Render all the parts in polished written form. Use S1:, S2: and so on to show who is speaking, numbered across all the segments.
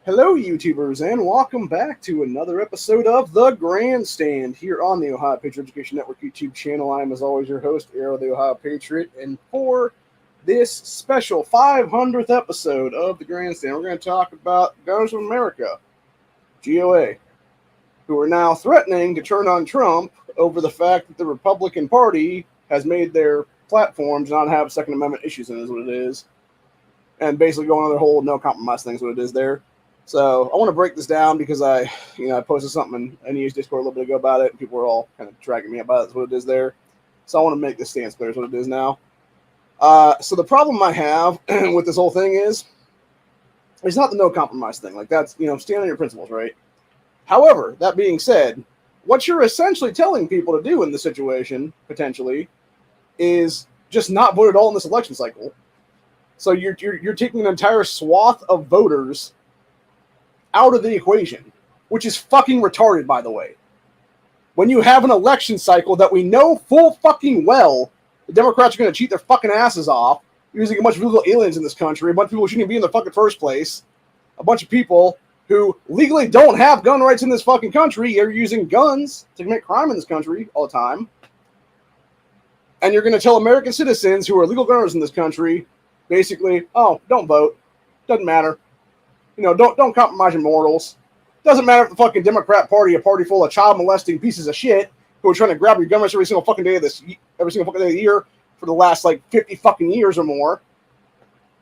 S1: Hello, YouTubers, and welcome back to another episode of The Grandstand here on the Ohio Patriot Education Network YouTube channel. I am, as always, your host, Arrow the Ohio Patriot, and for this special 500th episode of The Grandstand, we're going to talk about Gunners of America, GOA, who are now threatening to turn on Trump over the fact that the Republican Party has made their platforms not have Second Amendment issues in it, is what it is, and basically going on their whole no compromise thing is what it is there. So I want to break this down because I posted something in NEU's Discord a little bit ago about it, and people were all kind of dragging me about it. That's what it is there. So I want to make this stance clear. Is what it is now. So the problem I have with this whole thing is, it's not the no compromise thing. Like, that's, stand on your principles, right? However, that being said, what you're essentially telling people to do in this situation, potentially, is just not vote at all in this election cycle. So you're taking an entire swath of voters out of the equation, which is fucking retarded, by the way. When you have an election cycle that we know full fucking well the Democrats are going to cheat their fucking asses off using a bunch of illegal aliens in this country, a bunch of people who shouldn't even be in the fucking first place, a bunch of people who legally don't have gun rights in this fucking country are using guns to commit crime in this country all the time. And you're going to tell American citizens who are legal gunners in this country, basically, oh, don't vote. Doesn't matter. Don't compromise your morals. Doesn't matter if the fucking Democrat Party, a party full of child molesting pieces of shit who are trying to grab your gun rights every single fucking day of the year for the last 50 fucking years or more.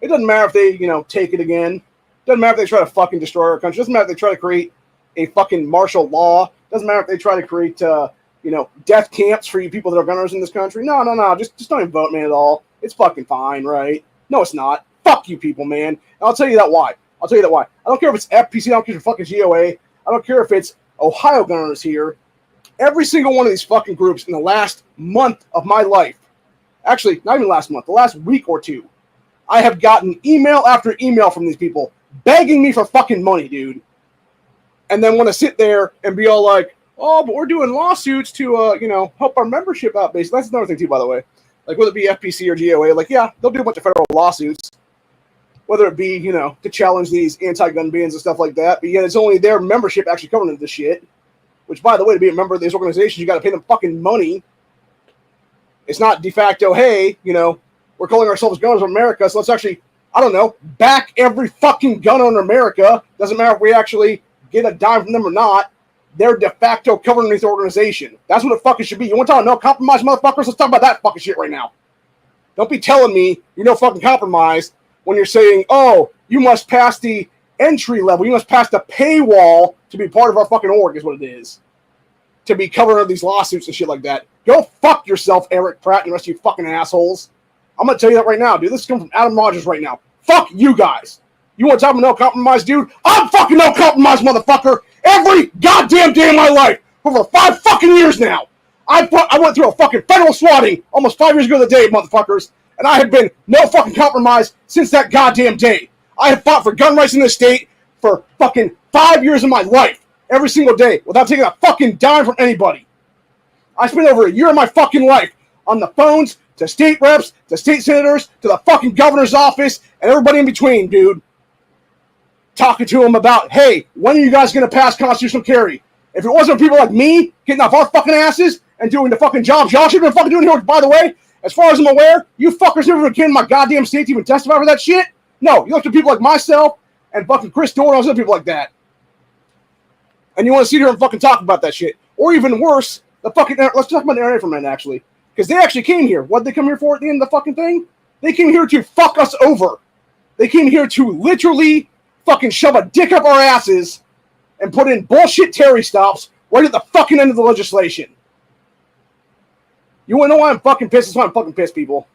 S1: It doesn't matter if they, take it again. Doesn't matter if they try to fucking destroy our country. Doesn't matter if they try to create a fucking martial law. Doesn't matter if they try to create, death camps for you people that are gunners in this country. No. Just don't even vote, man, at all. It's fucking fine, right? No, it's not. Fuck you people, man. And I'll tell you that why. I don't care if it's FPC. I don't care if it's fucking GOA. I don't care if it's Ohio Gunners here. Every single one of these fucking groups in the last month of my life, actually, not even last month, the last week or two, I have gotten email after email from these people begging me for fucking money, dude. And then want to sit there and be all like, oh, but we're doing lawsuits to, help our membership out, basically. That's another thing, too, by the way. Like, whether it be FPC or GOA, yeah, they'll do a bunch of federal lawsuits. Whether it be, to challenge these anti-gun bans and stuff like that. But yet it's only their membership actually covering this shit. Which, by the way, to be a member of these organizations, you got to pay them fucking money. It's not de facto, hey, we're calling ourselves Gunners of America, so let's actually, back every fucking gun owner in America. Doesn't matter if we actually get a dime from them or not. They're de facto covered underneath the organization. That's what it fucking should be. You want to talk no compromise, motherfuckers? Let's talk about that fucking shit right now. Don't be telling me you're no fucking compromise when you're saying, oh, you must pass the entry level, you must pass the paywall to be part of our fucking org, is what it is. To be covered under these lawsuits and shit like that. Go fuck yourself, Eric Pratt, and the rest of you fucking assholes. I'm going to tell you that right now, dude. This is coming from Adam Rogers right now. Fuck you guys. You want to talk about no compromise, dude? I'm fucking no compromise, motherfucker. Every goddamn day of my life. For over 5 fucking years now. I went through a fucking federal swatting almost 5 years ago to the day, motherfuckers. And I have been no fucking compromise since that goddamn day. I have fought for gun rights in this state for fucking 5 years of my life. Every single day. Without taking a fucking dime from anybody. I spent over a year of my fucking life on the phones to state reps, to state senators, to the fucking governor's office, and everybody in between, dude. Talking to them about, hey, when are you guys going to pass constitutional carry? If it wasn't for people like me getting off our fucking asses and doing the fucking jobs y'all should have been fucking doing here, by the way, as far as I'm aware, you fuckers never came to my goddamn state to even testify for that shit. No, you look to people like myself and fucking Chris Dorn and all those other people like that. And you want to sit here and fucking talk about that shit. Or even worse, let's talk about the NRA for a minute, actually. Because they actually came here. What did they come here for at the end of the fucking thing? They came here to fuck us over. They came here to literally fucking shove a dick up our asses and put in bullshit Terry stops right at the fucking end of the legislation. You want to know why I'm fucking pissed? That's why I'm fucking pissed, people.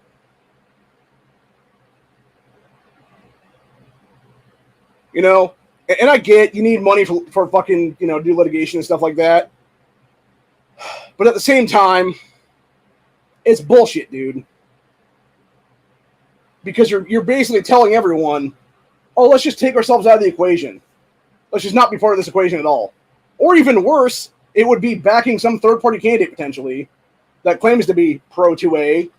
S1: And I get you need money for fucking, do litigation and stuff like that. But at the same time, it's bullshit, dude. Because you're basically telling everyone, oh, let's just take ourselves out of the equation. Let's just not be part of this equation at all. Or even worse, it would be backing some third-party candidate, potentially, that claims to be pro-2A.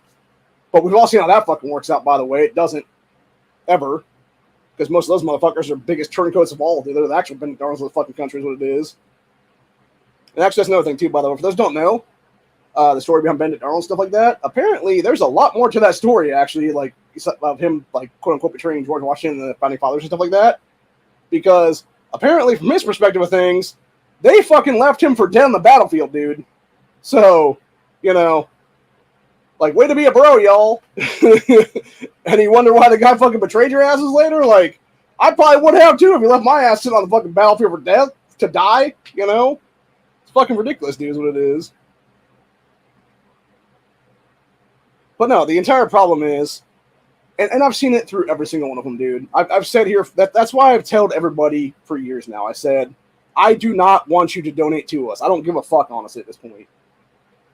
S1: But we've all seen how that fucking works out, by the way. It doesn't ever. because most of those motherfuckers are biggest turncoats of all. Dude. They're the actual Benedict Arnolds of the fucking country is what it is. And actually, that's another thing, too, by the way. For those who don't know, the story behind Benedict Arnold and stuff like that, apparently there's a lot more to that story, actually, like, of him, like, quote-unquote betraying George Washington and the Founding Fathers and stuff like that. Because apparently, from his perspective of things, they fucking left him for dead on the battlefield, dude. So, you know, like, way to be a bro, y'all. And you wonder why the guy fucking betrayed your asses later? Like, I probably would have, too, if he left my ass sitting on the fucking battlefield for death, to die, you know? It's fucking ridiculous, dude, is what it is. But no, the entire problem is, and I've seen it through every single one of them, dude. I've said here, that's why I've told everybody for years now. I said, I do not want you to donate to us. I don't give a fuck, honestly, at this point.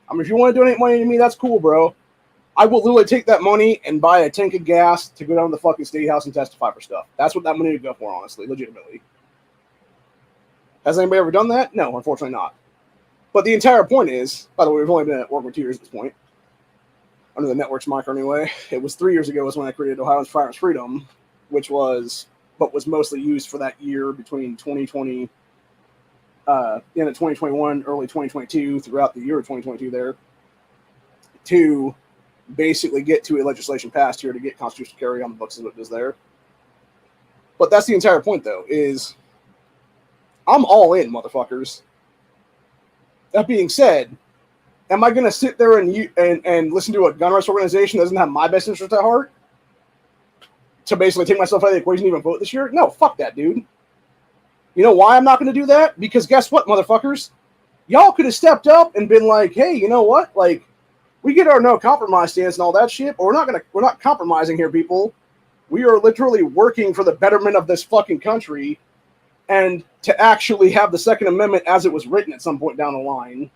S1: I mean, if you want to donate money to me, that's cool, bro. I will literally take that money and buy a tank of gas to go down to the fucking State House and testify for stuff. That's what that money would go for, honestly, legitimately. Has anybody ever done that? No, unfortunately not. But the entire point is, by the way, we've only been at work for 2 years at this point. Under the network's moniker anyway. It was 3 years ago was when I created Ohio's Firearms Freedom, which was what was mostly used for that year between 2020, end of 2021, early 2022, throughout the year of 2022 there, to basically get to a legislation passed here to get constitutional carry on the books as what it is there. But that's the entire point, though, is I'm all in, motherfuckers. That being said, am I going to sit there and listen to a gun rights organization that doesn't have my best interest at heart to basically take myself out of the equation and even vote this year? No, fuck that, dude. You know why I'm not going to do that? Because guess what, motherfuckers? Y'all could have stepped up and been like, hey, you know what? Like, we get our no compromise stance and all that shit, but we're not compromising here, people. We are literally working for the betterment of this fucking country and to actually have the Second Amendment as it was written at some point down the line.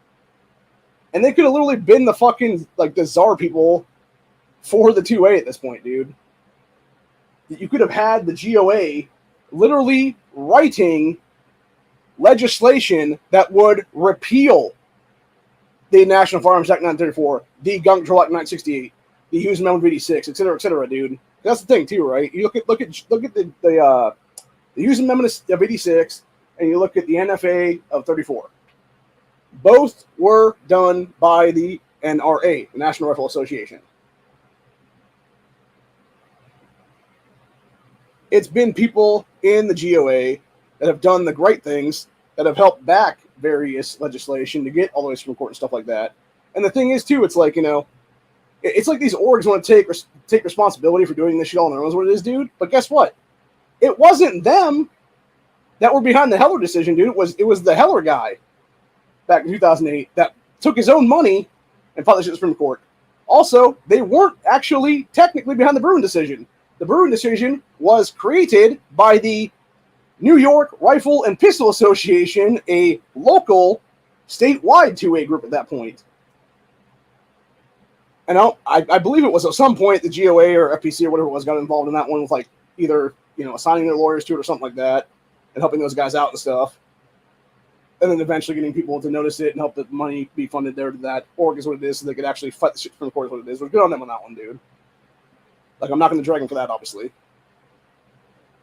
S1: And they could have literally been the fucking, like, the czar people for the 2A at this point, dude. You could have had the GOA literally writing legislation that would repeal the National Firearms Act 1934, the Gun Control Act 1968, the Hughes Amendment of 86, et cetera, dude. That's the thing, too, right? You look at the Hughes Amendment of 86, and you look at the NFA of 34. Both were done by the NRA, the National Rifle Association. It's been people in the GOA that have done the great things, that have helped back various legislation to get all the way to Supreme Court and stuff like that. And the thing is, too, it's like, you know, it's like these orgs want to take responsibility for doing this shit all on their own, is what it is, dude. But guess what? It wasn't them that were behind the Heller decision, dude. It was the Heller guy back in 2008 that took his own money and fought this shit at the Supreme Court. Also, they weren't actually technically behind the Bruin decision. The Bruin decision was created by the New York Rifle and Pistol Association, a local, statewide 2A group at that point. And I believe it was at some point the GOA or FPC or whatever it was got involved in that one with, like, either, you know, assigning their lawyers to it or something like that and helping those guys out and stuff. And then eventually getting people to notice it and help the money be funded there to that org is what it is, so they could actually fight the shit from the court is what it is. We're good on them on that one, dude. Like, I'm not going to drag them for that, obviously.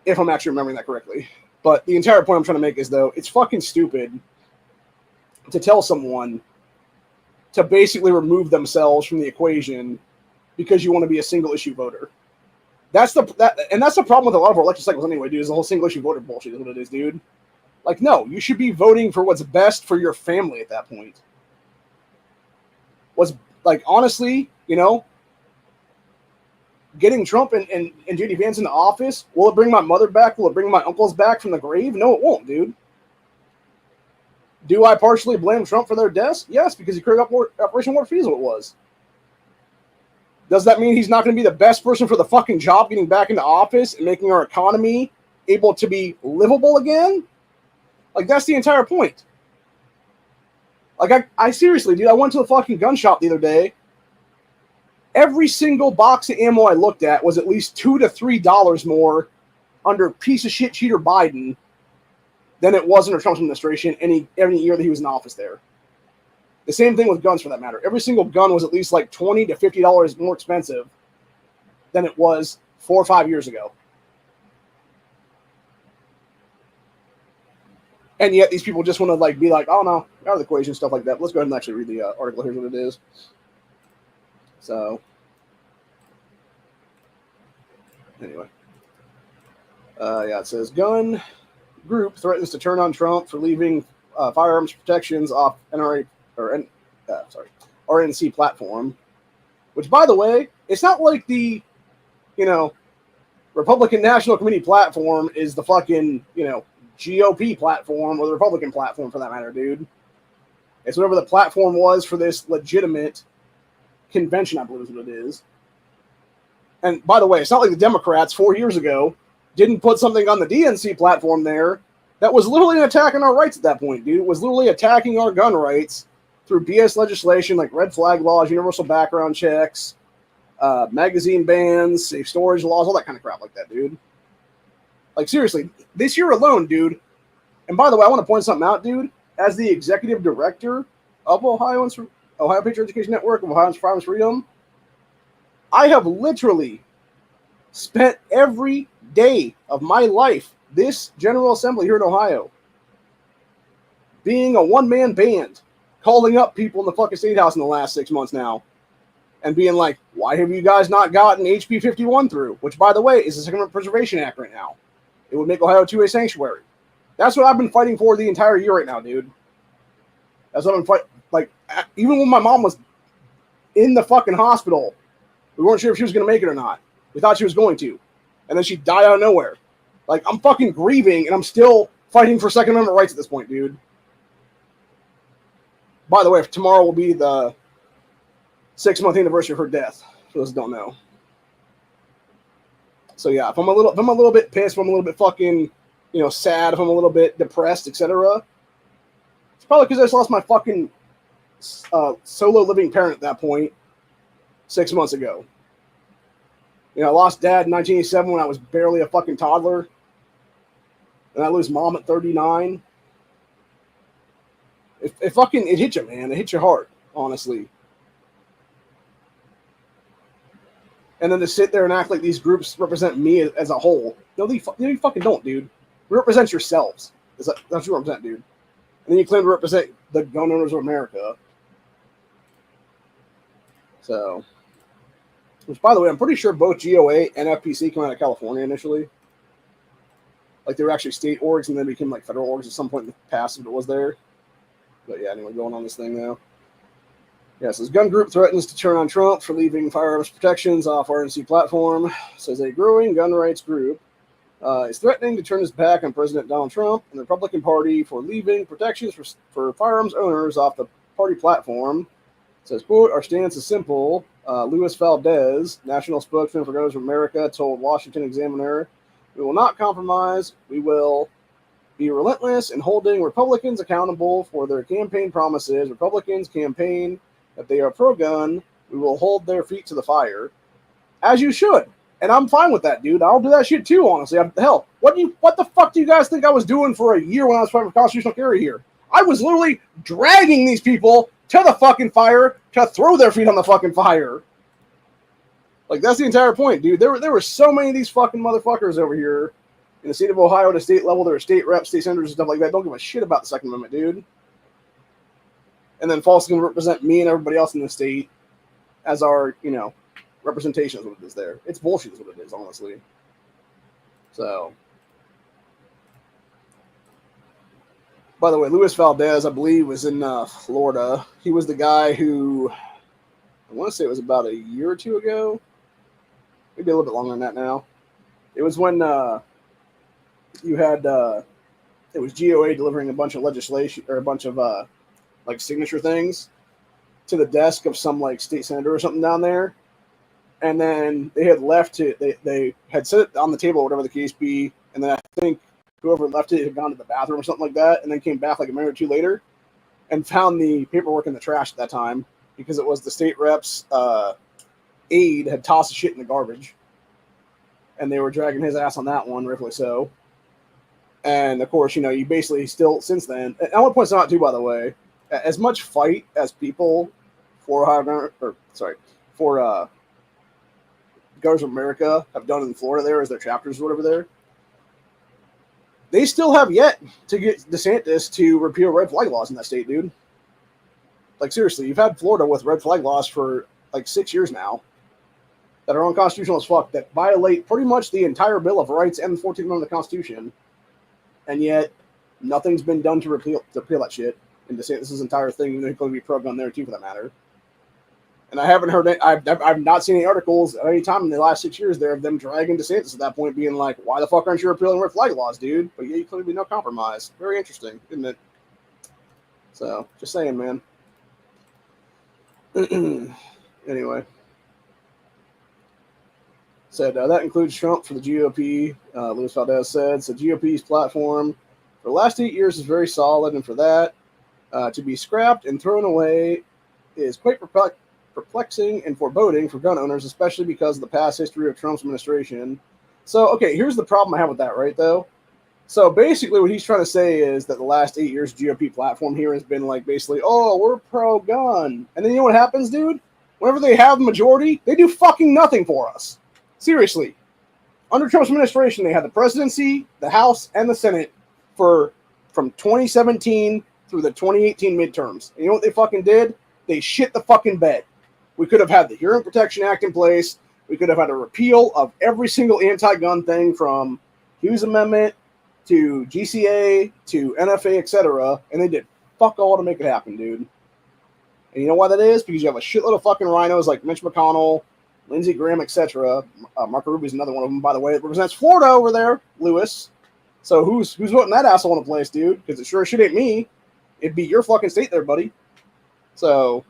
S1: If I'm actually remembering that correctly. But the entire point I'm trying to make is, though, it's fucking stupid to tell someone to basically remove themselves from the equation because you want to be a single-issue voter. That's the problem with a lot of our election cycles anyway, dude, is the whole single-issue voter bullshit is what it is, dude. Like, no, you should be voting for what's best for your family at that point. Was, like, honestly, you know, getting Trump and J.D. Vance into office, will it bring my mother back? Will it bring my uncles back from the grave? No, it won't, dude. Do I partially blame Trump for their deaths? Yes, because he created Operation Warp Speed is what it was. Does that mean he's not going to be the best person for the fucking job getting back into office and making our economy able to be livable again? Like, that's the entire point. Like, I seriously, dude, I went to the fucking gun shop the other day. Every single box of ammo I looked at was at least $2 to $3 more under piece of shit cheater Biden than it was under Trump's administration any year that he was in office there. The same thing with guns, for that matter. Every single gun was at least like $20 to $50 more expensive than it was 4 or 5 years ago. And yet these people just want to like be like, oh no, out of the equation, stuff like that. But let's go ahead and actually read the article. Here's what it is. So anyway, it says gun group threatens to turn on Trump for leaving firearms protections off RNC platform. Which, by the way, it's not like the Republican National Committee platform is the fucking GOP platform or the Republican platform for that matter, dude. It's whatever the platform was for this legitimate convention, I believe is what it is. And by the way, it's not like the Democrats 4 years ago didn't put something on the DNC platform there that was literally an attack on our rights at that point, dude. It was literally attacking our gun rights through BS legislation like red flag laws, universal background checks, magazine bans, safe storage laws, all that kind of crap like that, dude. Like, seriously, this year alone, dude. And by the way, I want to point something out, dude. As the executive director of Ohio Patriot Education Network of Ohio's Firearms Freedom, I have literally spent every day of my life, this General Assembly here in Ohio, being a one-man band, calling up people in the fucking State House in the last 6 months now, and being like, why have you guys not gotten HB 51 through? Which, by the way, is the Second Amendment Preservation Act right now. It would make Ohio 2A sanctuary. That's what I've been fighting for the entire year right now, dude. That's what I'm fighting. Like, even when my mom was in the fucking hospital, we weren't sure if she was going to make it or not. We thought she was going to. And then she died out of nowhere. Like, I'm fucking grieving, and I'm still fighting for Second Amendment rights at this point, dude. By the way, tomorrow will be the 6-month anniversary of her death, for those who don't know. So yeah, if I'm a little bit pissed, if I'm a little bit fucking, sad, if I'm a little bit depressed, etc., it's probably because I just lost my fucking solo living parent at that point 6 months ago. I lost dad in 1987 when I was barely a fucking toddler. And I lose mom at 39. It hit you, man. It hit your heart, honestly. And then to sit there and act like these groups represent me as a whole. No, you fucking don't, dude. You represent yourselves. That's what you represent, dude. And then you claim to represent the gun owners of America. So, which, by the way, I'm pretty sure both GOA and FPC came out of California initially. Like, they were actually state orgs and then became, like, federal orgs at some point in the past if it was there. But, yeah, anyway, going on this thing now. Yeah, it says gun group threatens to turn on Trump for leaving firearms protections off RNC platform. It says a growing gun rights group is threatening to turn its back on President Donald Trump and the Republican Party for leaving protections for firearms owners off the party platform. It says, quote, our stance is simple. Luis Valdez, national spokesman for Gunners of America, told Washington Examiner, we will not compromise. We will be relentless in holding Republicans accountable for their campaign promises. Republicans campaign that they are pro-gun. We will hold their feet to the fire. As you should. And I'm fine with that, dude. I'll do that shit too, honestly. Hell, what the fuck do you guys think I was doing for a year when I was fighting for constitutional carry here? I was literally dragging these people to the fucking fire to throw their feet on the fucking fire. Like, that's the entire point, dude. There were so many of these fucking motherfuckers over here in the state of Ohio at a state level. There are state reps, state senators, and stuff like that. Don't give a shit about the Second Amendment, dude. And then falsely represent me and everybody else in the state as our, representation is what it is there. It's bullshit is what it is, honestly. So, by the way, Luis Valdez, I believe, was in Florida. He was the guy who, I want to say it was about a year or two ago. Maybe a little bit longer than that now. It was when you had, it was GOA delivering a bunch of legislation, or a bunch of, like, signature things to the desk of some, like, state senator or something down there. And then they had left it, they had set it on the table, whatever the case be, and then I think whoever left it had gone to the bathroom or something like that, and then came back like a minute or two later and found the paperwork in the trash at that time because it was the state rep's aide had tossed the shit in the garbage. And they were dragging his ass on that one, rightfully so. And, of course, you basically still, since then, and I want to point something out, too, by the way, as much fight as people for Gunners of America have done in Florida there as their chapters or whatever there, they still have yet to get DeSantis to repeal red flag laws in that state, dude. Like, seriously, you've had Florida with red flag laws for like 6 years now that are unconstitutional as fuck, that violate pretty much the entire Bill of Rights and the 14th Amendment of the Constitution, and yet nothing's been done to repeal that shit. And DeSantis' entire thing, they're going to be pro-gun there too, for that matter. And I haven't heard it. I've not seen any articles at any time in the last 6 years there of them dragging DeSantis at that point, being like, "Why the fuck aren't you repealing red flag laws, dude?" But yeah, you clearly no compromise. Very interesting, isn't it? So, just saying, man. Anyway, said that includes Trump for the GOP. Luis Valdez said, GOP's platform for the last 8 years is very solid, and for that to be scrapped and thrown away is quite perplexing and foreboding for gun owners, especially because of the past history of Trump's administration. So, okay, here's the problem I have with that, right, though? So, basically, what he's trying to say is that the last 8 years GOP platform here has been, like, basically, oh, we're pro-gun. And then you know what happens, dude? Whenever they have the majority, they do fucking nothing for us. Seriously. Under Trump's administration, they had the presidency, the House, and the Senate from 2017 through the 2018 midterms. And you know what they fucking did? They shit the fucking bed. We could have had the Hearing Protection Act in place. We could have had a repeal of every single anti-gun thing from Hughes Amendment to GCA to NFA, etc. And they did fuck all to make it happen, dude. And you know why that is? Because you have a shitload of fucking rhinos like Mitch McConnell, Lindsey Graham, etc. Marco Rubio's another one of them, by the way. It represents Florida over there, Lewis. So who's voting that asshole in place, dude? Because it sure shit ain't me. It'd be your fucking state there, buddy. So,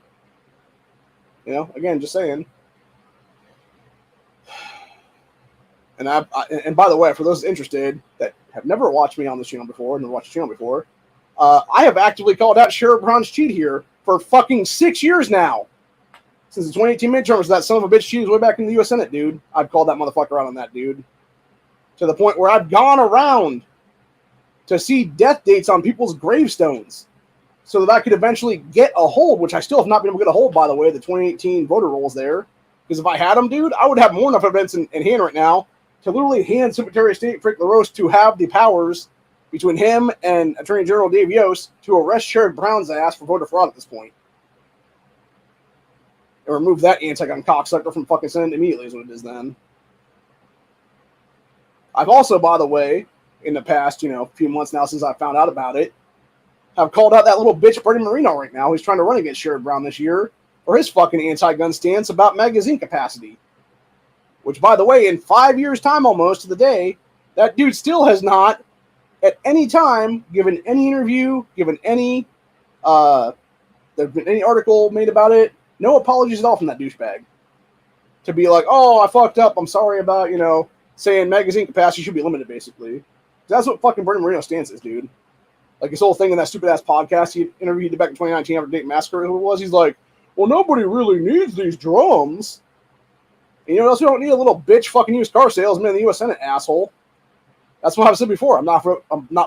S1: you know, again, just saying. And and by the way, for those interested that have never watched me on this channel before, never watched the channel before, I have actively called out Sherrod Brown's cheat here for fucking 6 years now. Since the 2018 midterms, that son of a bitch cheated way back in the U.S. Senate, dude. I've called that motherfucker out on that, dude. To the point where I've gone around to see death dates on people's gravestones so that I could eventually get a hold, which I still have not been able to get a hold, by the way, the 2018 voter rolls there. Because if I had them, dude, I would have more enough evidence in hand right now to literally hand Secretary of State Frank LaRose to have the powers between him and Attorney General Dave Yost to arrest Sherrod Brown's ass for voter fraud at this point. And remove that anti-gun cocksucker from fucking Senate immediately is what it is then. I've also, by the way, in the past, few months now since I found out about it, have called out that little bitch Bernie Moreno right now who's trying to run against Sherrod Brown this year for his fucking anti-gun stance about magazine capacity. Which, by the way, in 5 years' time almost to the day, that dude still has not, at any time, given any interview, given any, there's been any article made about it, no apologies at all from that douchebag. To be like, oh, I fucked up, I'm sorry about, saying magazine capacity should be limited, basically. That's what fucking Bernie Moreno's stance is, dude. Like his whole thing in that stupid-ass podcast he interviewed back in 2019 after Dayton Massacre, who it was, he's like, well, nobody really needs these drums. And you know what else we don't need? A little bitch fucking used car salesman in the U.S. Senate, asshole. That's what I've said before. I'm not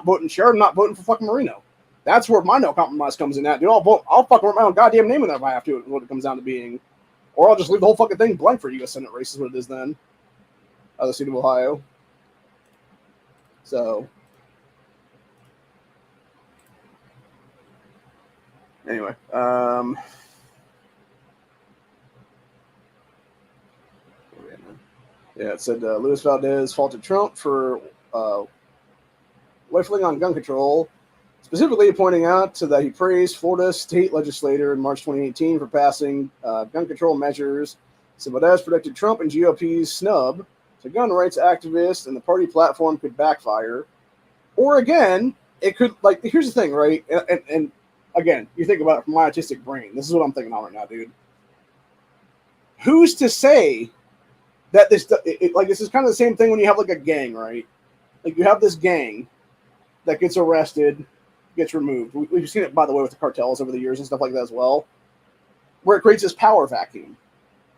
S1: voting Sherrod, I'm not voting for fucking Moreno. That's where my no compromise comes in at, dude. I'll fucking write my own goddamn name in there if I have to, what it comes down to being. Or I'll just leave the whole fucking thing blank for U.S. Senate race is what it is then. Out of the state of Ohio. So. Anyway. Yeah, it said Luis Valdez faulted Trump for rifling on gun control, specifically pointing out that he praised Florida state legislator in March 2018 for passing gun control measures. So Valdez predicted Trump and GOP's snub to gun rights activists and the party platform could backfire. Or again, it could, like, here's the thing, right? And again, you think about it from my autistic brain. This is what I'm thinking on right now, dude. Who's to say that this is kind of the same thing when you have like a gang, right? Like you have this gang that gets arrested, gets removed. We've seen it, by the way, with the cartels over the years and stuff like that as well, where it creates this power vacuum.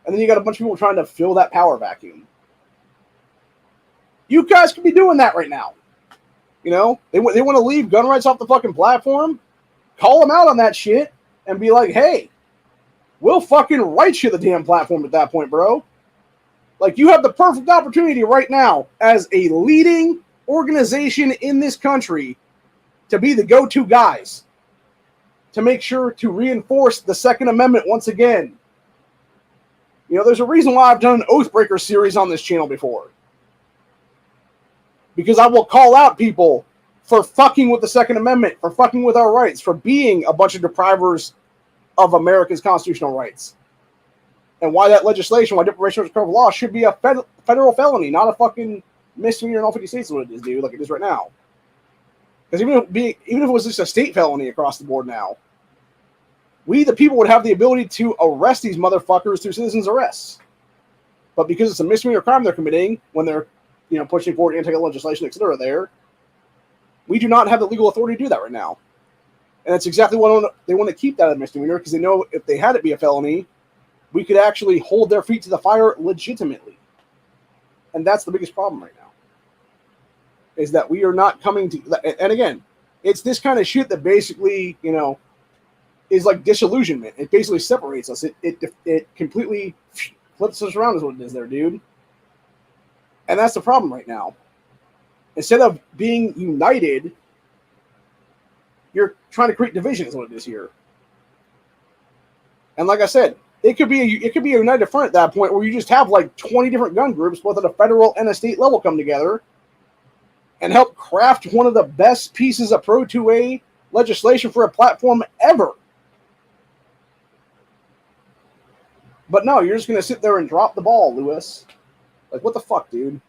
S1: And then you got a bunch of people trying to fill that power vacuum. You guys could be doing that right now. They want to leave gun rights off the fucking platform. Call them out on that shit and be like, hey, we'll fucking write you the damn platform at that point, bro. Like, you have the perfect opportunity right now as a leading organization in this country to be the go-to guys to make sure to reinforce the Second Amendment once again. You know, there's a reason why I've done an Oathbreaker series on this channel before. Because I will call out people for fucking with the Second Amendment, for fucking with our rights, for being a bunch of deprivers of America's constitutional rights. And why that legislation, why deprivation of criminal law should be a federal felony, not a fucking misdemeanor in all 50 states is what it is, dude, like it is right now. Because even if it was just a state felony across the board now, we, the people, would have the ability to arrest these motherfuckers through citizens' arrests. But because it's a misdemeanor crime they're committing when they're, you know, pushing forward anti-gun legislation, etc., there, we do not have the legal authority to do that right now. And that's exactly what they want to keep that a misdemeanor, because they know if they had it be a felony, we could actually hold their feet to the fire legitimately. And that's the biggest problem right now, is that we are not coming to, and again, it's this kind of shit that basically, you know, is like disillusionment. It basically separates us. It completely flips us around is what it is there, dude. And that's the problem right now. Instead of being united, you're trying to create division is what it is here. And like I said, it could be a united front at that point where you just have like 20 different gun groups, both at a federal and a state level, come together and help craft one of the best pieces of Pro 2A legislation for a platform ever. But no, you're just going to sit there and drop the ball, Lewis. Like, what the fuck, dude?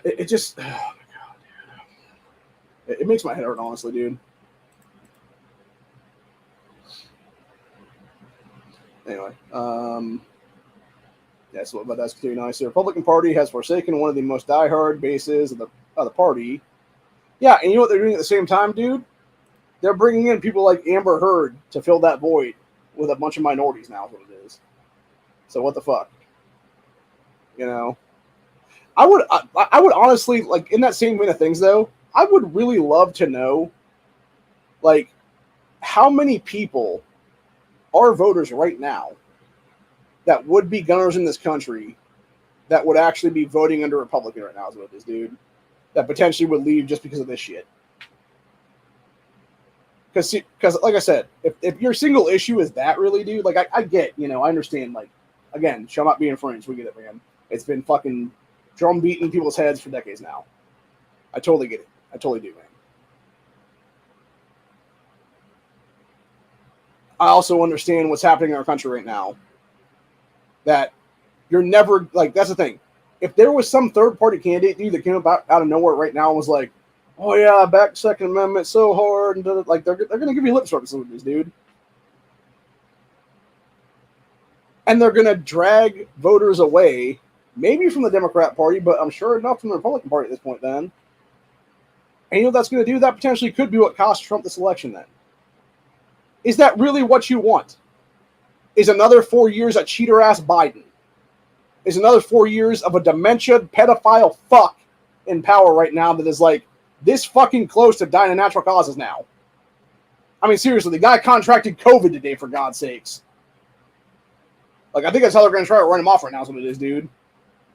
S1: It just... Oh, my God, dude. It makes my head hurt, honestly, dude. Anyway, yeah, so but that's pretty nice. The Republican Party has forsaken one of the most diehard bases of the party. Yeah, and you know what they're doing at the same time, dude? They're bringing in people like Amber Heard to fill that void with a bunch of minorities now is what it is. So what the fuck? You know? I would honestly, like, in that same vein of things, though, I would really love to know, like, how many people are voters right now that would be gunners in this country that would actually be voting under Republican right now is what it is, dude. That potentially would leave just because of this shit. Because like I said, if your single issue is that really, dude, like I get, you know, I understand, like, again, shall not be infringed. We get it, man. It's been fucking drum beating people's heads for decades now. I totally get it. I totally do, man. I also understand what's happening in our country right now. That you're never, like, that's the thing. If there was some third-party candidate, dude, that came out of nowhere right now and was like, oh, yeah, back Second Amendment so hard, and like, they're going to give you lip service with this, dude. And they're going to drag voters away, maybe from the Democrat Party, but I'm sure enough from the Republican Party at this point then. And you know what that's going to do? That potentially could be what cost Trump this election then. Is that really what you want? Is another 4 years of cheater-ass Biden? Is another 4 years of a dementia pedophile fuck in power right now that is like this fucking close to dying of natural causes now? I mean, seriously, the guy contracted COVID today, for God's sakes. Like, I think that's how they're going to try to run him off right now is what it is, dude.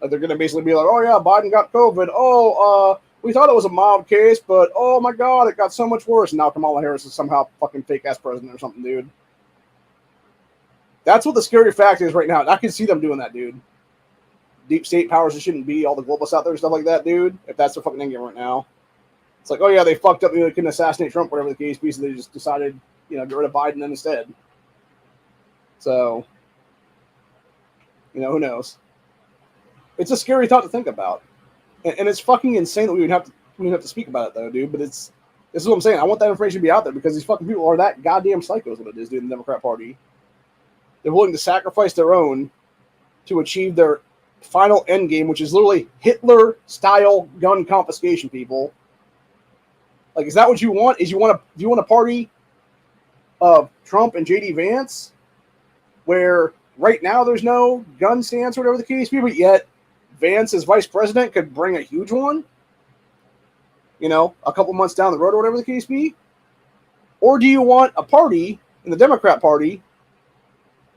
S1: Like, they're going to basically be like, oh, yeah, Biden got COVID. Oh, we thought it was a mild case, but oh, my God, it got so much worse. And now Kamala Harris is somehow fucking fake-ass president or something, dude. That's what the scary fact is right now. I can see them doing that, dude. Deep state powers that shouldn't be, all the globalists out there and stuff like that, dude. If that's their fucking endgame right now. It's like, oh, yeah, they fucked up. They couldn't assassinate Trump, whatever the case be, so they just decided, you know, get rid of Biden then instead. So, you know, who knows? It's a scary thought to think about. And it's fucking insane that we would have to speak about it, though, dude. But this is what I'm saying. I want that information to be out there because these fucking people are that goddamn psycho is what it is, dude, in the Democrat Party. They're willing to sacrifice their own to achieve their final end game, which is literally Hitler-style gun confiscation, people. Like, is that what you want? Do you want a party of Trump and J.D. Vance where right now there's no gun stance or whatever the case be, but yet Vance as vice president could bring a huge one, you know, a couple months down the road or whatever the case be? Or do you want a party in the Democrat Party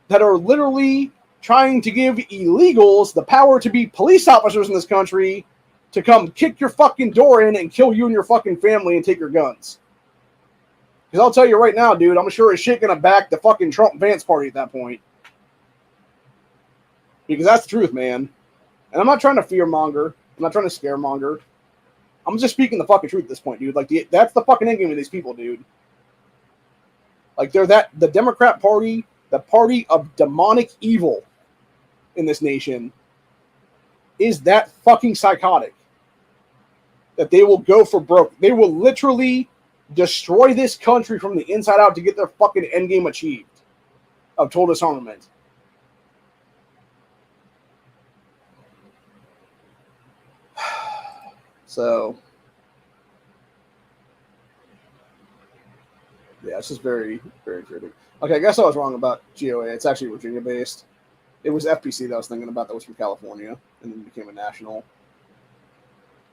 S1: that are literally trying to give illegals the power to be police officers in this country to come kick your fucking door in and kill you and your fucking family and take your guns. Because I'll tell you right now, dude, I'm sure as shit gonna back the fucking Trump Vance party at that point. Because that's the truth, man. And I'm not trying to fearmonger. I'm not trying to scaremonger. I'm just speaking the fucking truth at this point, dude. Like, that's the fucking endgame of these people, dude. Like, the Democrat Party, the party of demonic evil in this nation, is that fucking psychotic. That they will go for broke. They will literally destroy this country from the inside out to get their fucking endgame achieved of total disarmament. So, yeah, it's just very, very tricky. Okay, I guess I was wrong about GOA. It's actually Virginia-based. It was FPC that I was thinking about that was from California and then became a national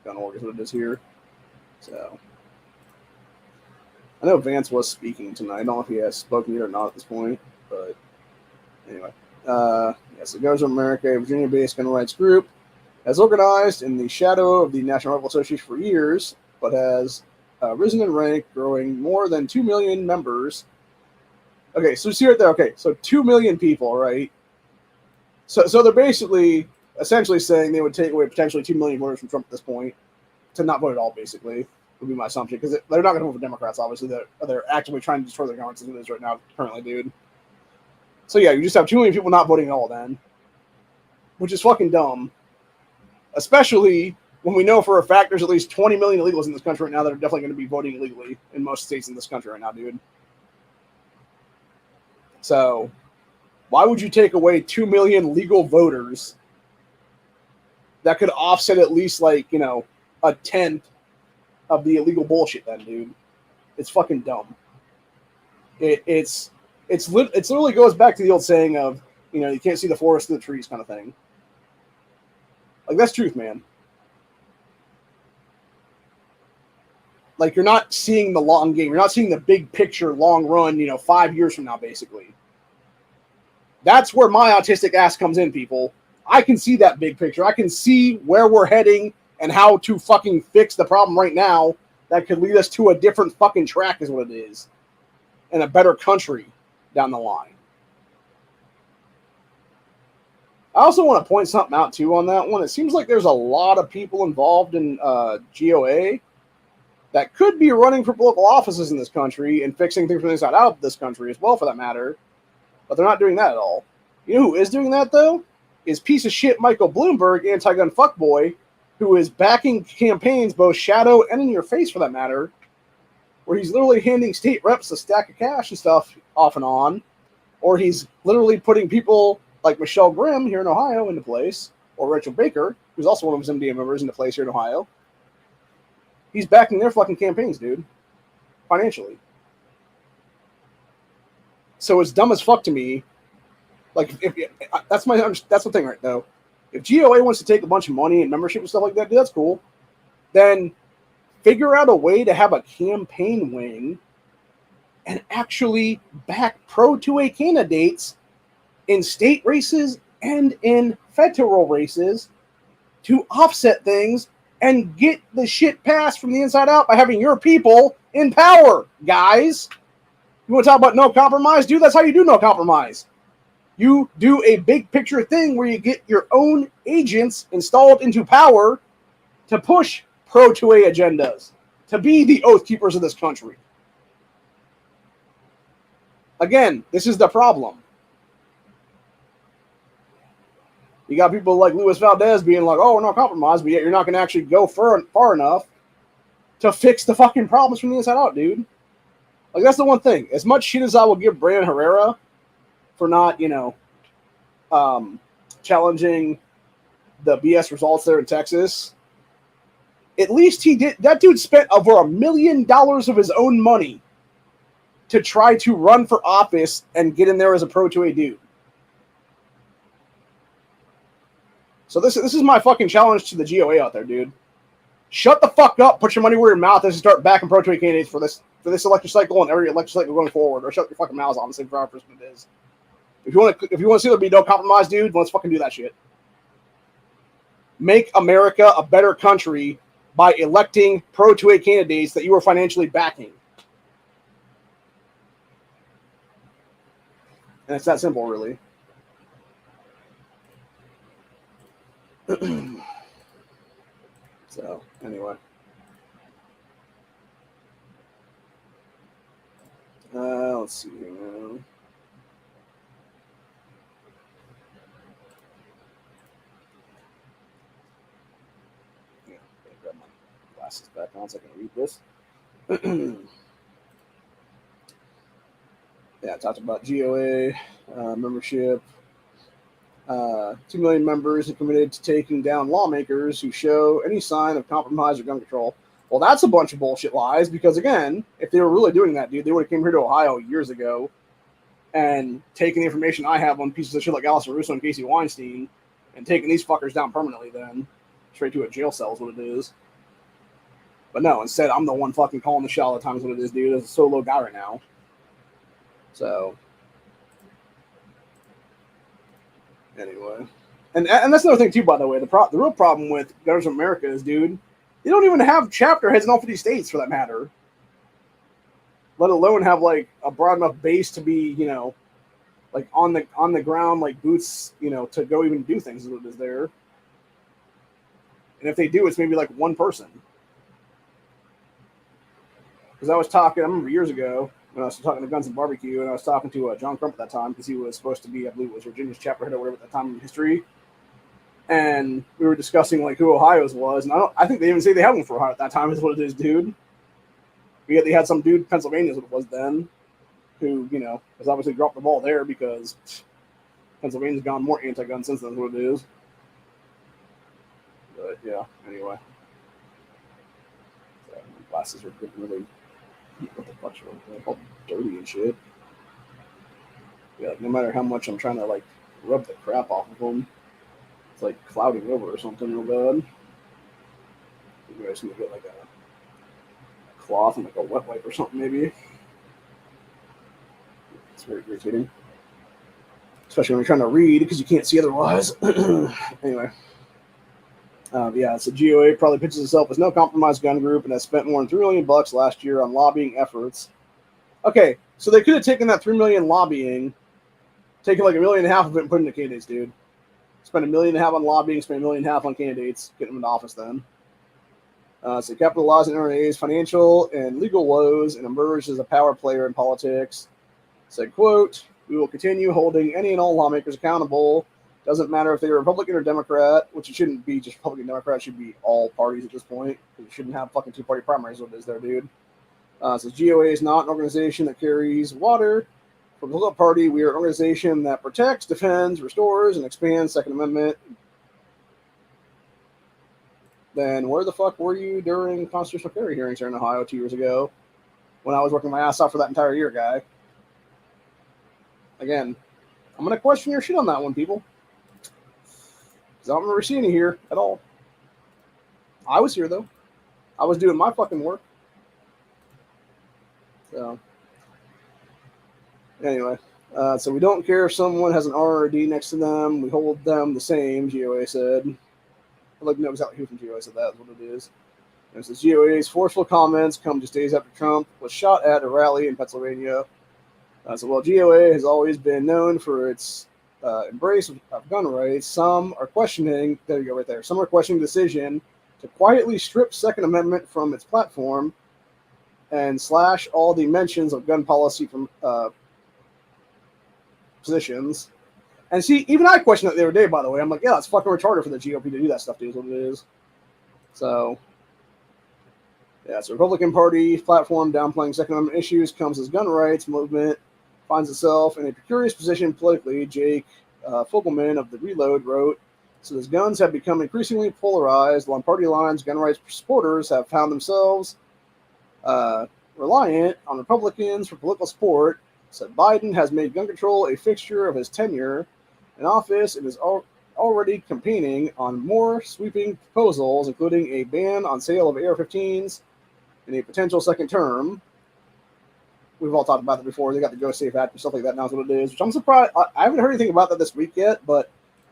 S1: gun org is what it is here. So, I know Vance was speaking tonight. I don't know if he has spoken yet or not at this point, but anyway. Yes, it goes to America, a Virginia-based gun rights group, has organized in the shadow of the National Rifle Association for years, but has risen in rank, growing more than 2 million members. Okay, so see right there. Okay, so 2 million people, right? So they're basically, essentially saying they would take away potentially 2 million voters from Trump at this point to not vote at all, basically, would be my assumption. Because they're not going to vote for Democrats, obviously. They're actively trying to destroy their government as it is right now, currently, dude. So yeah, you just have 2 million people not voting at all then, which is fucking dumb. Especially when we know for a fact there's at least 20 million illegals in this country right now that are definitely going to be voting illegally in most states in this country right now, dude. So, why would you take away 2 million legal voters that could offset at least, like, you know, a tenth of the illegal bullshit then, dude? It's fucking dumb. It literally goes back to the old saying of, you know, you can't see the forest through the trees kind of thing. Like, that's truth, man. Like, you're not seeing the long game. You're not seeing the big picture, long run, you know, 5 years from now, basically. That's where my autistic ass comes in, people. I can see that big picture. I can see where we're heading and how to fucking fix the problem right now that could lead us to a different fucking track is what it is. And a better country down the line. I also want to point something out, too, on that one. It seems like there's a lot of people involved in GOA that could be running for political offices in this country and fixing things from the inside out of this country as well, for that matter. But they're not doing that at all. You know who is doing that, though? Is piece of shit Michael Bloomberg, anti-gun fuckboy, who is backing campaigns, both shadow and in your face, for that matter, where he's literally handing state reps a stack of cash and stuff off and on, or he's literally putting people like Michelle Grimm here in Ohio into place, or Rachel Baker, who's also one of his MDA members, into place here in Ohio. He's backing their fucking campaigns, dude, financially. So it's dumb as fuck to me. Like, if that's the thing, right? Though, if GOA wants to take a bunch of money and membership and stuff like that, dude, that's cool. Then figure out a way to have a campaign wing and actually back pro-2A candidates in state races and in federal races to offset things and get the shit passed from the inside out by having your people in power, guys. You want to talk about no compromise? Dude, that's how you do no compromise. You do a big picture thing where you get your own agents installed into power to push pro-2A agendas, to be the oath keepers of this country. Again, this is the problem. You got people like Luis Valdez being like, oh, no compromise, but yet you're not going to actually go far enough to fix the fucking problems from the inside out, dude. Like, that's the one thing. As much shit as I will give Brandon Herrera for not, you know, challenging the BS results there in Texas, at least he did. That dude spent over $1 million of his own money to try to run for office and get in there as a pro-2A dude. So this is my fucking challenge to the GOA out there, dude. Shut the fuck up, put your money where your mouth is, and start backing pro-2A candidates for this election cycle and every election cycle going forward, or shut your fucking mouths, honestly, for our person it is. If you want to see there be no compromise, dude, let's fucking do that shit. make America a better country by electing pro-2A candidates that you are financially backing. And it's that simple, really. So, anyway. Let's see here now. Yeah, grab my glasses back on so I can read this. Yeah, I talked about GOA membership. 2 million members are committed to taking down lawmakers who show any sign of compromise or gun control. Well, that's a bunch of bullshit lies because, again, if they were really doing that, dude, they would have came here to Ohio years ago and taken the information I have on pieces of shit like Allison Russo and Casey Weinstein and taken these fuckers down permanently then. Straight to a jail cell is what it is. But no, instead, I'm the one fucking calling the shot all the time is what it is, dude. It's a solo guy right now. So, anyway. And that's another thing, too, by the way. The real problem with Gunners of America is, dude, they don't even have chapter heads in all 50 states, for that matter. Let alone have, like, a broad enough base to be, you know, like, on the ground, like, boots, you know, to go even do things as it is there. And if they do, it's maybe, like, one person. Because I was talking, I remember years ago, when I was talking to Guns and Barbecue, and I was talking to John Crump at that time, because he was supposed to be, I believe it was Virginia's chapter head or whatever at that time in history. And we were discussing, like, who Ohio's was, and I think they even say they had one for Ohio at that time is what it is, dude. They had some dude in Pennsylvania is what it was then, who, you know, has obviously dropped the ball there because Pennsylvania's gone more anti-gun since then is what it is. But, yeah, anyway. So, my glasses are getting really... What the fuck's wrong? They're all dirty and shit. Yeah, like, no matter how much I'm trying to, like, rub the crap off of them, it's, like, clouding over or something real bad. You guys need to get, like, a cloth and, like, a wet wipe or something, maybe. It's very irritating. Especially when you're trying to read, because you can't see otherwise. Anyway. Yeah, so GOA probably pitches itself as no compromise gun group and has spent more than $3 million last year on lobbying efforts. Okay, so they could have taken that $3 million lobbying, taken like $1.5 million of it and put it into candidates, dude. Spend $1.5 million on lobbying, spend $1.5 million on candidates, get them into office then. So capitalized on RNA's financial and legal woes and emerged as a power player in politics. Said, quote, "We will continue holding any and all lawmakers accountable. Doesn't matter if they're Republican or Democrat," which it shouldn't be just Republican, Democrat. It should be all parties at this point. You shouldn't have fucking two-party primaries. What it is there, dude. Says GOA is not an organization that carries water. For the political party, we are an organization that protects, defends, restores, and expands Second Amendment. Then where the fuck were you during constitutional carry hearings here in Ohio 2 years ago when I was working my ass off for that entire year, guy? Again, I'm going to question your shit on that one, people. Because I don't remember seeing you here at all. I was here, though. I was doing my fucking work. So, anyway. So we don't care if someone has an R or a D next to them. We hold them the same, GOA said. I'd like to know exactly who from GOA said that is what it is. And it says GOA's forceful comments come just days after Trump was shot at a rally in Pennsylvania. So while GOA has always been known for its embrace of gun rights, some are questioning, there you go right there, some are questioning the decision to quietly strip Second Amendment from its platform and slash all the mentions of gun policy from positions. And see, even I questioned it the other day, by the way. I'm like, yeah, it's fucking retarded for the GOP to do that stuff, dude, is what it is. So, yeah, it's a Republican Party platform downplaying Second Amendment issues comes as gun rights movement finds itself in a precarious position politically. Jake Fogelman of The Reload wrote, so as guns have become increasingly polarized along party lines, gun rights supporters have found themselves reliant on Republicans for political support. Said Biden has made gun control a fixture of his tenure in office and is already campaigning on more sweeping proposals, including a ban on sale of AR-15s in a potential second term. We've all talked about it before. They got the Go Safe Act and stuff like that now is what it is, which I'm surprised. I haven't heard anything about that this week yet, but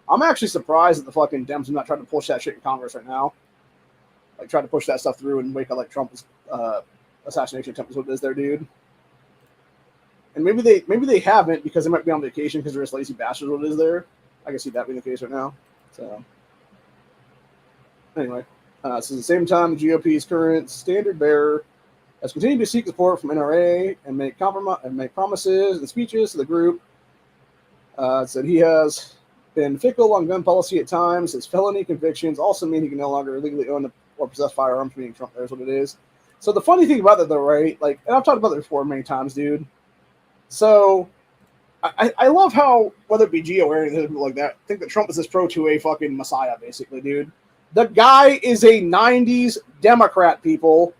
S1: I'm actually surprised that the fucking Dems are not trying to push that shit in Congress right now. Like, try to push that stuff through and make out like Trump's assassination attempt is what it is there, dude. And maybe they haven't because they might be on vacation because they're just lazy bastards what it is there. I can see that being the case right now. So, anyway. So at the same time, the GOP's current standard bearer has continued to seek support from NRA and make promises and speeches to the group. Said he has been fickle on gun policy at times. His felony convictions also mean he can no longer legally own or possess firearms, meaning Trump knows what it is. So the funny thing about that, though, right? Like, and I've talked about it before many times, dude. So I love how, whether it be GOA or anything like that, I think that Trump is this pro-2A fucking messiah, basically, dude. The guy is a 90s Democrat, people.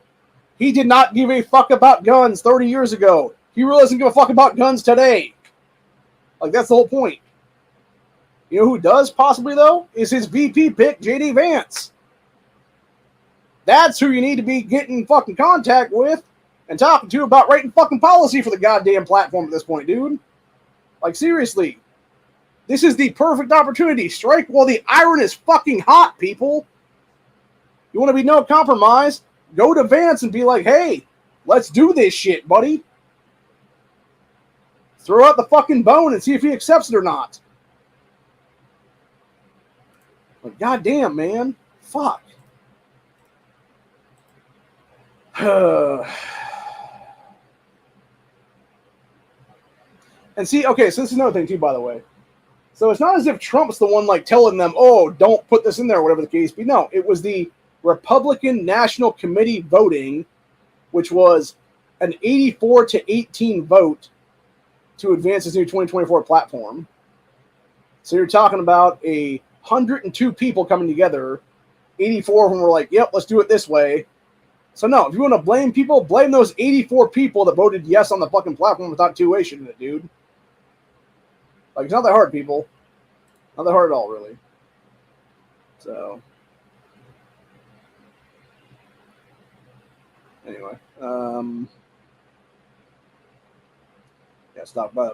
S1: He did not give a fuck about guns 30 years ago. He really doesn't give a fuck about guns today. Like, that's the whole point. You know who does, possibly, though? Is his VP pick, J.D. Vance. That's who you need to be getting fucking contact with and talking to about writing fucking policy for the goddamn platform at this point, dude. Like, seriously. This is the perfect opportunity. Strike while the iron is fucking hot, people. You want to be no compromise? Go to Vance and be like, hey, let's do this shit, buddy. Throw out the fucking bone and see if he accepts it or not. Like, goddamn, man. Fuck. And see, okay, so this is another thing too, by the way. So it's not as if Trump's the one like telling them, oh, don't put this in there, or whatever the case be. No, it was the Republican National Committee voting, which was an 84-18 vote to advance his new 2024 platform. So you're talking about 102 people coming together. 84 of them were like, yep, let's do it this way. So no, if you want to blame people, blame those 84 people that voted yes on the fucking platform without two-way shit in it, dude. Like, it's not that hard, people. Not that hard at all, really. So, anyway. Talk about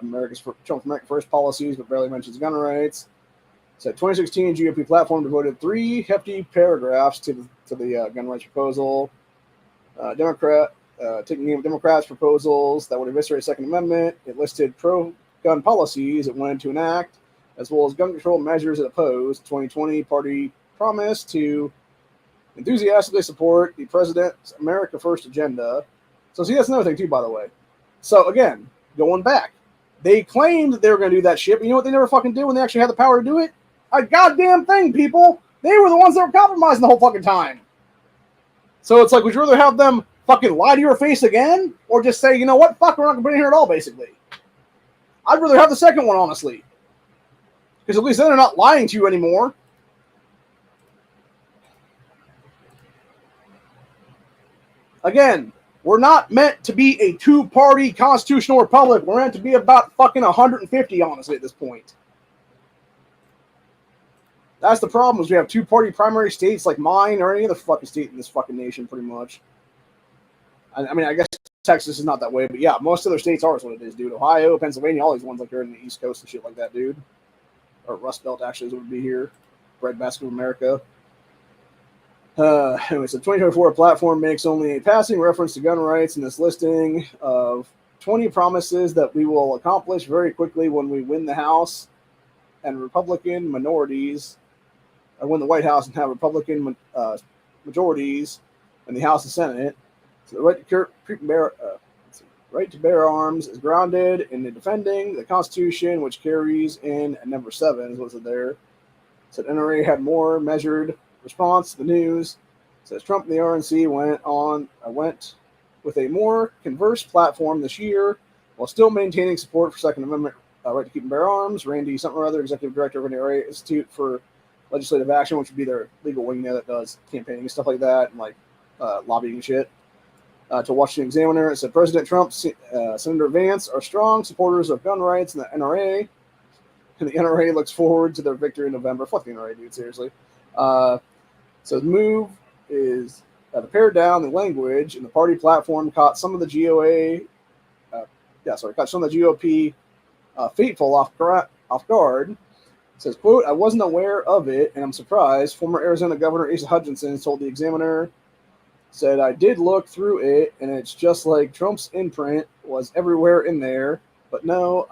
S1: Trump's America First policies, but barely mentions gun rights. So, 2016 GOP platform devoted 3 hefty paragraphs to the gun rights proposal. Taking aim at Democrats' proposals that would eviscerate the Second Amendment. It listed pro-gun policies it wanted to enact, as well as gun control measures it opposed. 2020 party promised to enthusiastically support the president's America First agenda. So see, that's another thing too, by the way. So again, going back, they claimed that they were going to do that shit, but you know what they never fucking did when they actually had the power to do it? A goddamn thing, people. They were the ones that were compromising the whole fucking time. So it's like, would you rather have them fucking lie to your face again? Or just say, you know what, fuck, we're not going to put it in here at all, basically. I'd rather have the second one, honestly. Because at least then they're not lying to you anymore. Again, we're not meant to be a two-party constitutional republic. We're meant to be about fucking 150, honestly, at this point. That's the problem, is we have two-party primary states like mine or any other fucking state in this fucking nation, pretty much. I mean, I guess Texas is not that way, but yeah, most other states are what it is, dude. Ohio, Pennsylvania, all these ones like here in the East Coast and shit like that, dude. Or Rust Belt, actually, is what would be here. Breadbasket of America. Anyway, so 2024 platform makes only a passing reference to gun rights in this listing of 20 promises that we will accomplish very quickly when we win the House and Republican minorities. I win the White House and have Republican majorities in the House and Senate. So the right to bear arms is grounded in the defending the Constitution, which carries in at number 7 is what's there. So NRA had more measured response to the news. Says Trump and the RNC went with a more converse platform this year while still maintaining support for Second Amendment right to keep and bear arms. Randy something or other, executive director of the NRA Institute for Legislative Action, which would be their legal wing there that does campaigning and stuff like that, and like lobbying and shit. To Washington Examiner, it said President Trump, Senator Vance are strong supporters of gun rights in the NRA, and the NRA looks forward to their victory in November. Fuck the NRA, dude, seriously. So the move is to pare down the language, and the party platform caught some of the GOP faithful off guard. says, quote, I wasn't aware of it, and I'm surprised. Former Arizona Governor Asa Hutchinson told the Examiner, said, I did look through it, and it's just like Trump's imprint was everywhere in there. But no,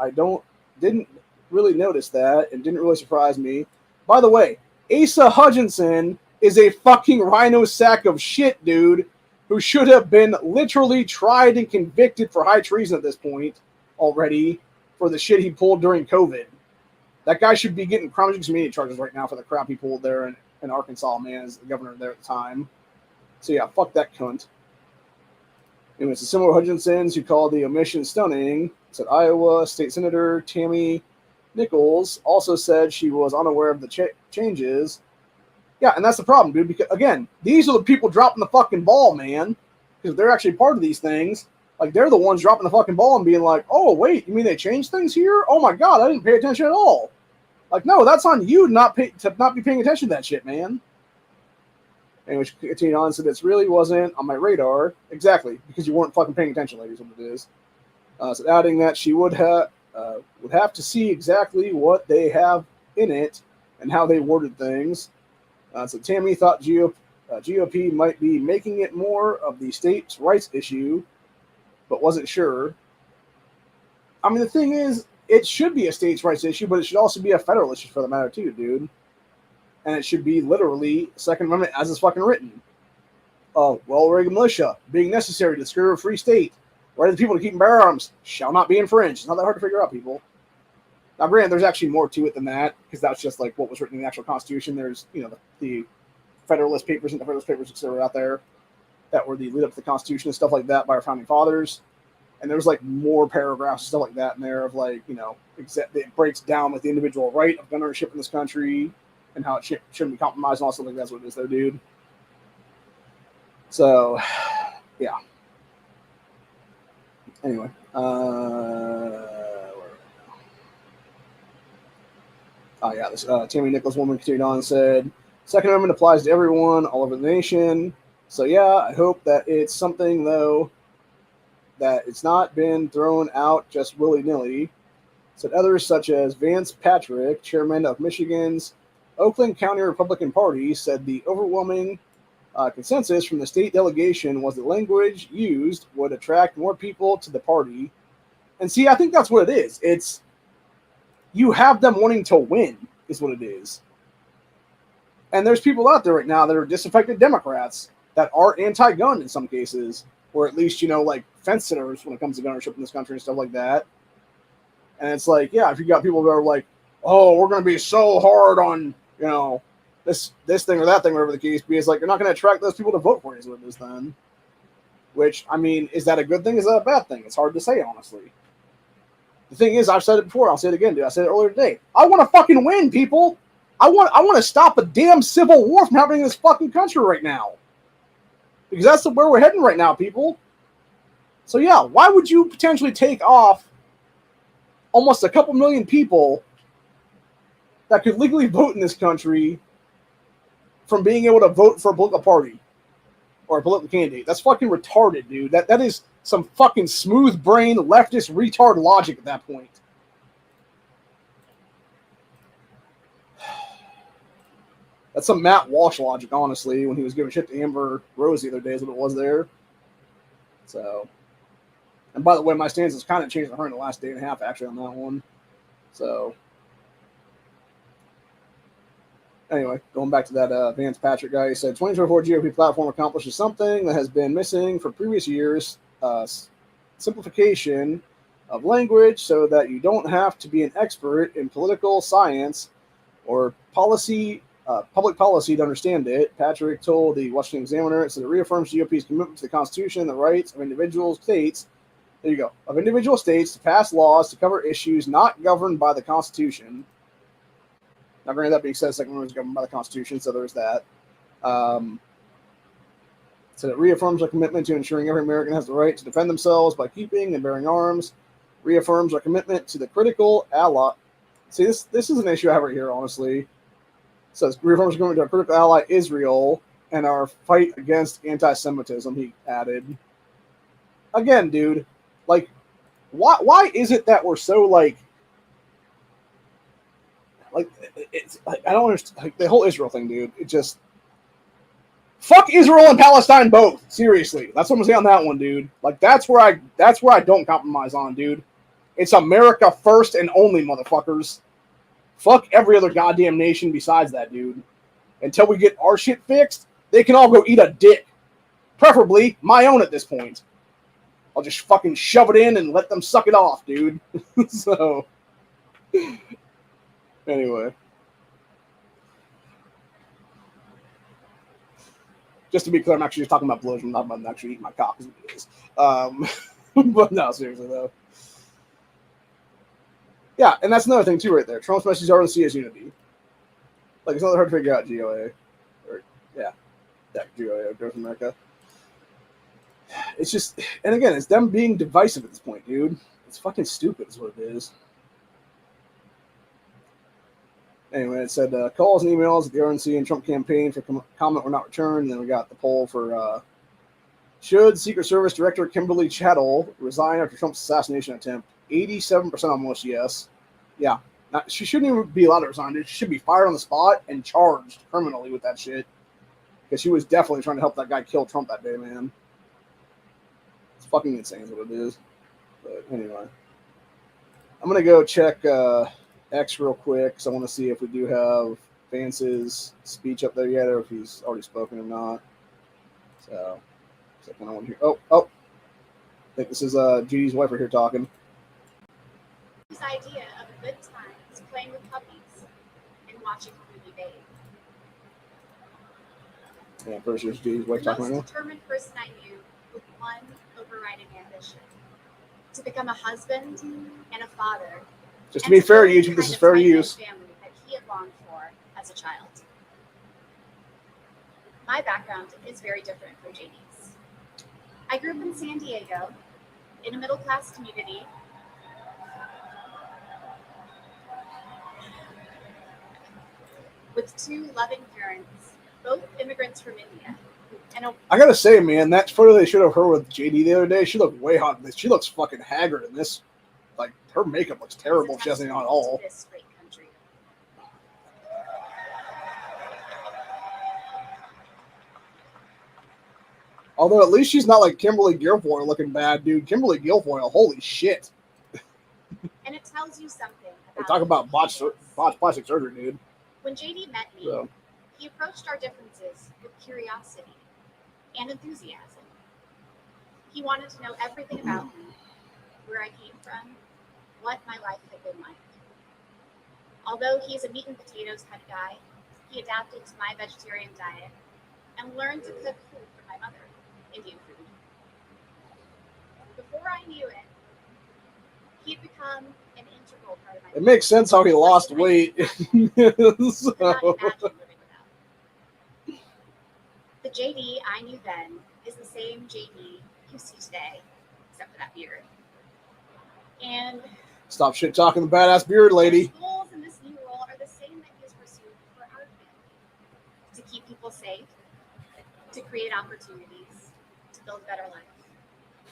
S1: didn't really notice that, and didn't really surprise me. By the way, Asa Hutchinson is a fucking rhino sack of shit, dude, who should have been literally tried and convicted for high treason at this point already for the shit he pulled during COVID. That guy should be getting criminal misdemeanor charges right now for the crap he pulled there in Arkansas, man, as the governor there at the time. So yeah, fuck that cunt. And it's a similar Hutchinson's who called the omission stunning. Said Iowa State Senator Tammy Nichols also said she was unaware of the changes. Yeah, and that's the problem, dude. Because again, these are the people dropping the fucking ball, man. Because they're actually part of these things. Like they're the ones dropping the fucking ball and being like, "Oh wait, you mean they changed things here? Oh my god, I didn't pay attention at all." Like, no, that's on you to not be paying attention to that shit, man. And she continued on and said, "This really wasn't on my radar." Exactly, because you weren't fucking paying attention, ladies, what it is. So adding that she would have to see exactly what they have in it and how they worded things. So Tammy thought GOP might be making it more of the states' rights issue, but wasn't sure. I mean, the thing is, it should be a states' rights issue, but it should also be a federal issue for the matter, too, dude. And it should be literally Second Amendment as it's fucking written. Well-regulated militia being necessary to secure a free state. Right of the people to keep and bear arms shall not be infringed. It's not that hard to figure out, people. Now, granted, there's actually more to it than that, because that's just like what was written in the actual Constitution. There's, the Federalist Papers and the Federalist Papers that were out there that were the lead up to the Constitution and stuff like that by our founding fathers. And there's like more paragraphs and stuff like that in there of like, it breaks down like the individual right of gun ownership in this country and how it shouldn't be compromised and all stuff like that's what it is there, dude. So, yeah. Anyway, this Tammy Nichols woman continued on and said, Second Amendment applies to everyone all over the nation. So yeah, I hope that it's something though that it's not been thrown out just willy-nilly. Said others such as Vance Patrick, chairman of Michigan's Oakland County Republican Party, said the overwhelming consensus from the state delegation was that language used would attract more people to the party. And see, I think that's what it is. It's you have them wanting to win is what it is. And there's people out there right now that are disaffected Democrats that are anti-gun in some cases, or at least, like fence sitters when it comes to gun ownership in this country and stuff like that. And it's like, yeah, if you got people that are like, oh, we're going to be so hard on, this thing or that thing, whatever the case be, it's like you're not going to attract those people to vote for you, is what it is then. Which, I mean, is that a good thing? Is that a bad thing? It's hard to say, honestly. The thing is, I've said it before, I'll say it again, dude. I said it earlier today. I want to fucking win, people. I want to stop a damn civil war from happening in this fucking country right now. Because that's where we're heading right now, people. So yeah, why would you potentially take off almost a couple million people that could legally vote in this country from being able to vote for a political party or a political candidate? That's fucking retarded, dude. That is some fucking smooth-brained leftist retard logic at that point. That's some Matt Walsh logic, honestly, when he was giving shit to Amber Rose the other day is what it was there. So, and by the way, my stance has kind of changed on her in the last day and a half, actually, on that one. So, anyway, going back to that Vance Patrick guy, he said, 2024 GOP platform accomplishes something that has been missing for previous years, simplification of language so that you don't have to be an expert in political science or public policy to understand it. Patrick told the Washington Examiner, it said it reaffirms GOP's commitment to the Constitution and the rights of individual states, of individual states to pass laws to cover issues not governed by the Constitution. Now, granted, that being said, Second Amendment is governed by the Constitution, so there's that. So it reaffirms our commitment to ensuring every American has the right to defend themselves by keeping and bearing arms. Reaffirms our commitment to the critical ally. See, this is an issue I have right here, honestly. So it reaffirms our commitment to our critical ally Israel and our fight against anti-Semitism, he added. Again, dude, like, why is it that we're so, like, Like, it's like, I don't understand like, the whole Israel thing, dude. It just fuck Israel and Palestine both. Seriously, that's what I'm saying on that one, dude. Like that's where I don't compromise on, dude. It's America first and only, motherfuckers. Fuck every other goddamn nation besides that, dude. Until we get our shit fixed, they can all go eat a dick. Preferably my own at this point. I'll just fucking shove it in and let them suck it off, dude. So, anyway. Just to be clear, I'm actually just talking about blows. I'm not about actually eating my cock, as it is. But no, seriously, though. Yeah, and that's another thing, too, right there. Trump's message to RNC is unity. Like, it's not hard to figure out GOA. Or, yeah, GOA, North America. It's just, and again, it's them being divisive at this point, dude. It's fucking stupid, is what it is. Anyway, it said calls and emails at the RNC and Trump campaign for comment were not returned. And then we got the poll for should Secret Service Director Kimberly Chattel resign after Trump's assassination attempt? 87% almost yes. Yeah, she shouldn't even be allowed to resign. She should be fired on the spot and charged criminally with that shit. Because she was definitely trying to help that guy kill Trump that day, man. It's fucking insane what it is. But anyway, I'm going to go check X real quick because I want to see if we do have Vance's speech up there yet or if he's already spoken or not. So I kind of want to hear. Oh, I think this is Judy's wife right here talking.
S2: His idea of a good time is playing with puppies and watching a movie bathe.
S1: Yeah, first here's Judy's wife talking right now.
S2: The most determined person I knew with one overriding ambition: to become a husband and a father.
S1: Just to be fair to YouTube, this is fair use.
S2: Family that he had longed for as a child. My background is very different from JD's. I grew up in San Diego, in a middle-class community. With two loving parents, both immigrants from India. And
S1: I gotta say, man, that photo they showed of her with JD the other day, she looked way hot. She looks fucking haggard in this. Like, her makeup looks terrible. She hasn't on at all.
S2: This great country.
S1: Although at least she's not like Kimberly Guilfoyle looking bad, dude. Kimberly Guilfoyle, holy shit.
S2: And it tells you something about
S1: they talk about botched plastic surgery, dude.
S2: When JD met me, he approached our differences with curiosity and enthusiasm. He wanted to know everything about me, where I came from, what my life had been like. Although he's a meat and potatoes kind of guy, he adapted to my vegetarian diet and learned to cook food for my mother, Indian food. Before I knew it, he had become an integral part of my life.
S1: It makes sense how he lost weight.
S2: I cannot imagine living without. The JD I knew then is the same JD you see today, except for that beard. And
S1: stop shit talking the badass beard lady.
S2: His goals in this new role are the same that he has pursued for our family: to keep people safe, to create opportunities, to build a better life,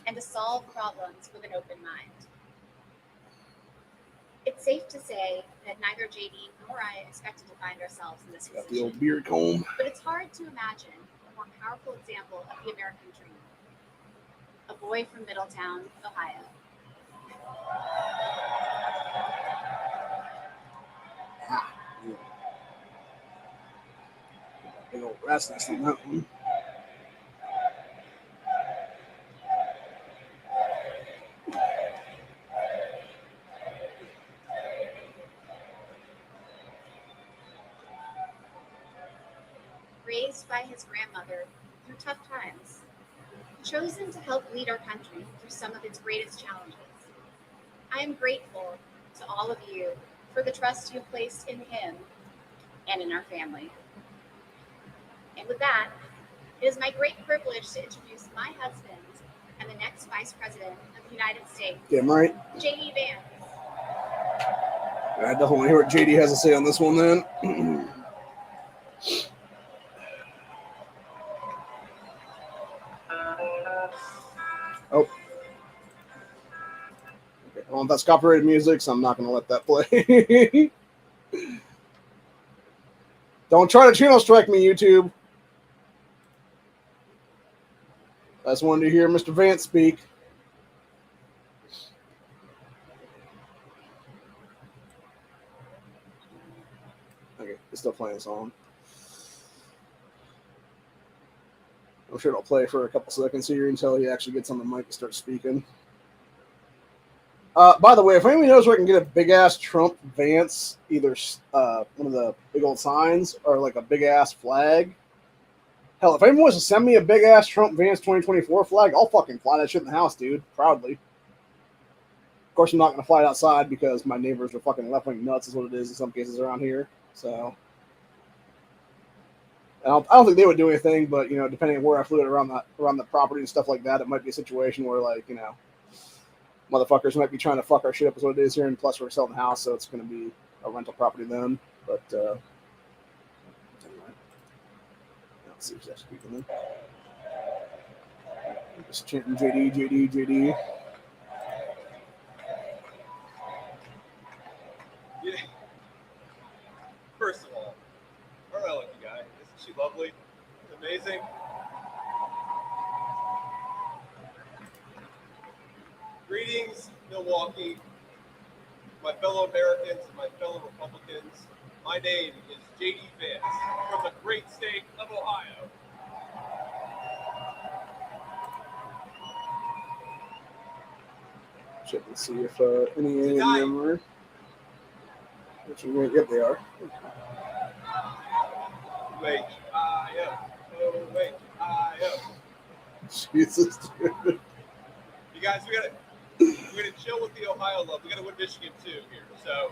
S2: and to solve problems with an open mind. It's safe to say that neither JD nor I expected to find ourselves in this position.
S1: The old beard comb.
S2: But it's hard to imagine a more powerful example of the American dream. A boy from Middletown, Ohio.
S1: Big old wrestling on that one.
S2: Raised by his grandmother through tough times, chosen to help lead our country through some of its greatest challenges. I am grateful to all of you for the trust you placed in him and in our family. And with that, it is my great privilege to introduce my husband and the next Vice President of the United States,
S1: Damn right.
S2: JD Vance.
S1: I definitely want to hear what JD has to say on this one then. Oh. Okay, well, that's copyrighted music, so I'm not going to let that play. Don't try to channel strike me, YouTube. I just wanted to hear Mr. Vance speak. Okay, it's still playing a song. I'm sure it'll play for a couple seconds here until he actually gets on the mic and starts speaking. By the way, if anybody knows where I can get a big-ass Trump Vance, either one of the big old signs or like a big-ass flag, hell, if anyone wants to send me a big-ass Trump Vance 2024 flag, I'll fucking fly that shit in the house, dude, proudly. Of course, I'm not going to fly it outside because my neighbors are fucking left-wing nuts is what it is in some cases around here, so... I don't think they would do anything, but, you know, depending on where I flew it around the property and stuff like that, it might be a situation where, like, you know, motherfuckers might be trying to fuck our shit up is what it is here, and plus we're selling the house, so it's going to be a rental property then. But, anyway. Let's see if that's speaking then. Just chanting JD, JD, JD.
S3: Yeah. First of all, our lucky guy. Isn't she lovely? Amazing. Greetings, Milwaukee, my fellow Americans and my fellow Republicans. My name is J.D. Vance from the great state of Ohio.
S1: Check and see if any of them are. Yep, they are.
S3: Wait, I am. Oh, wait, I am.
S1: Jesus, dude.
S3: You guys, we're gonna chill with the Ohio love. We gotta win Michigan too here. So.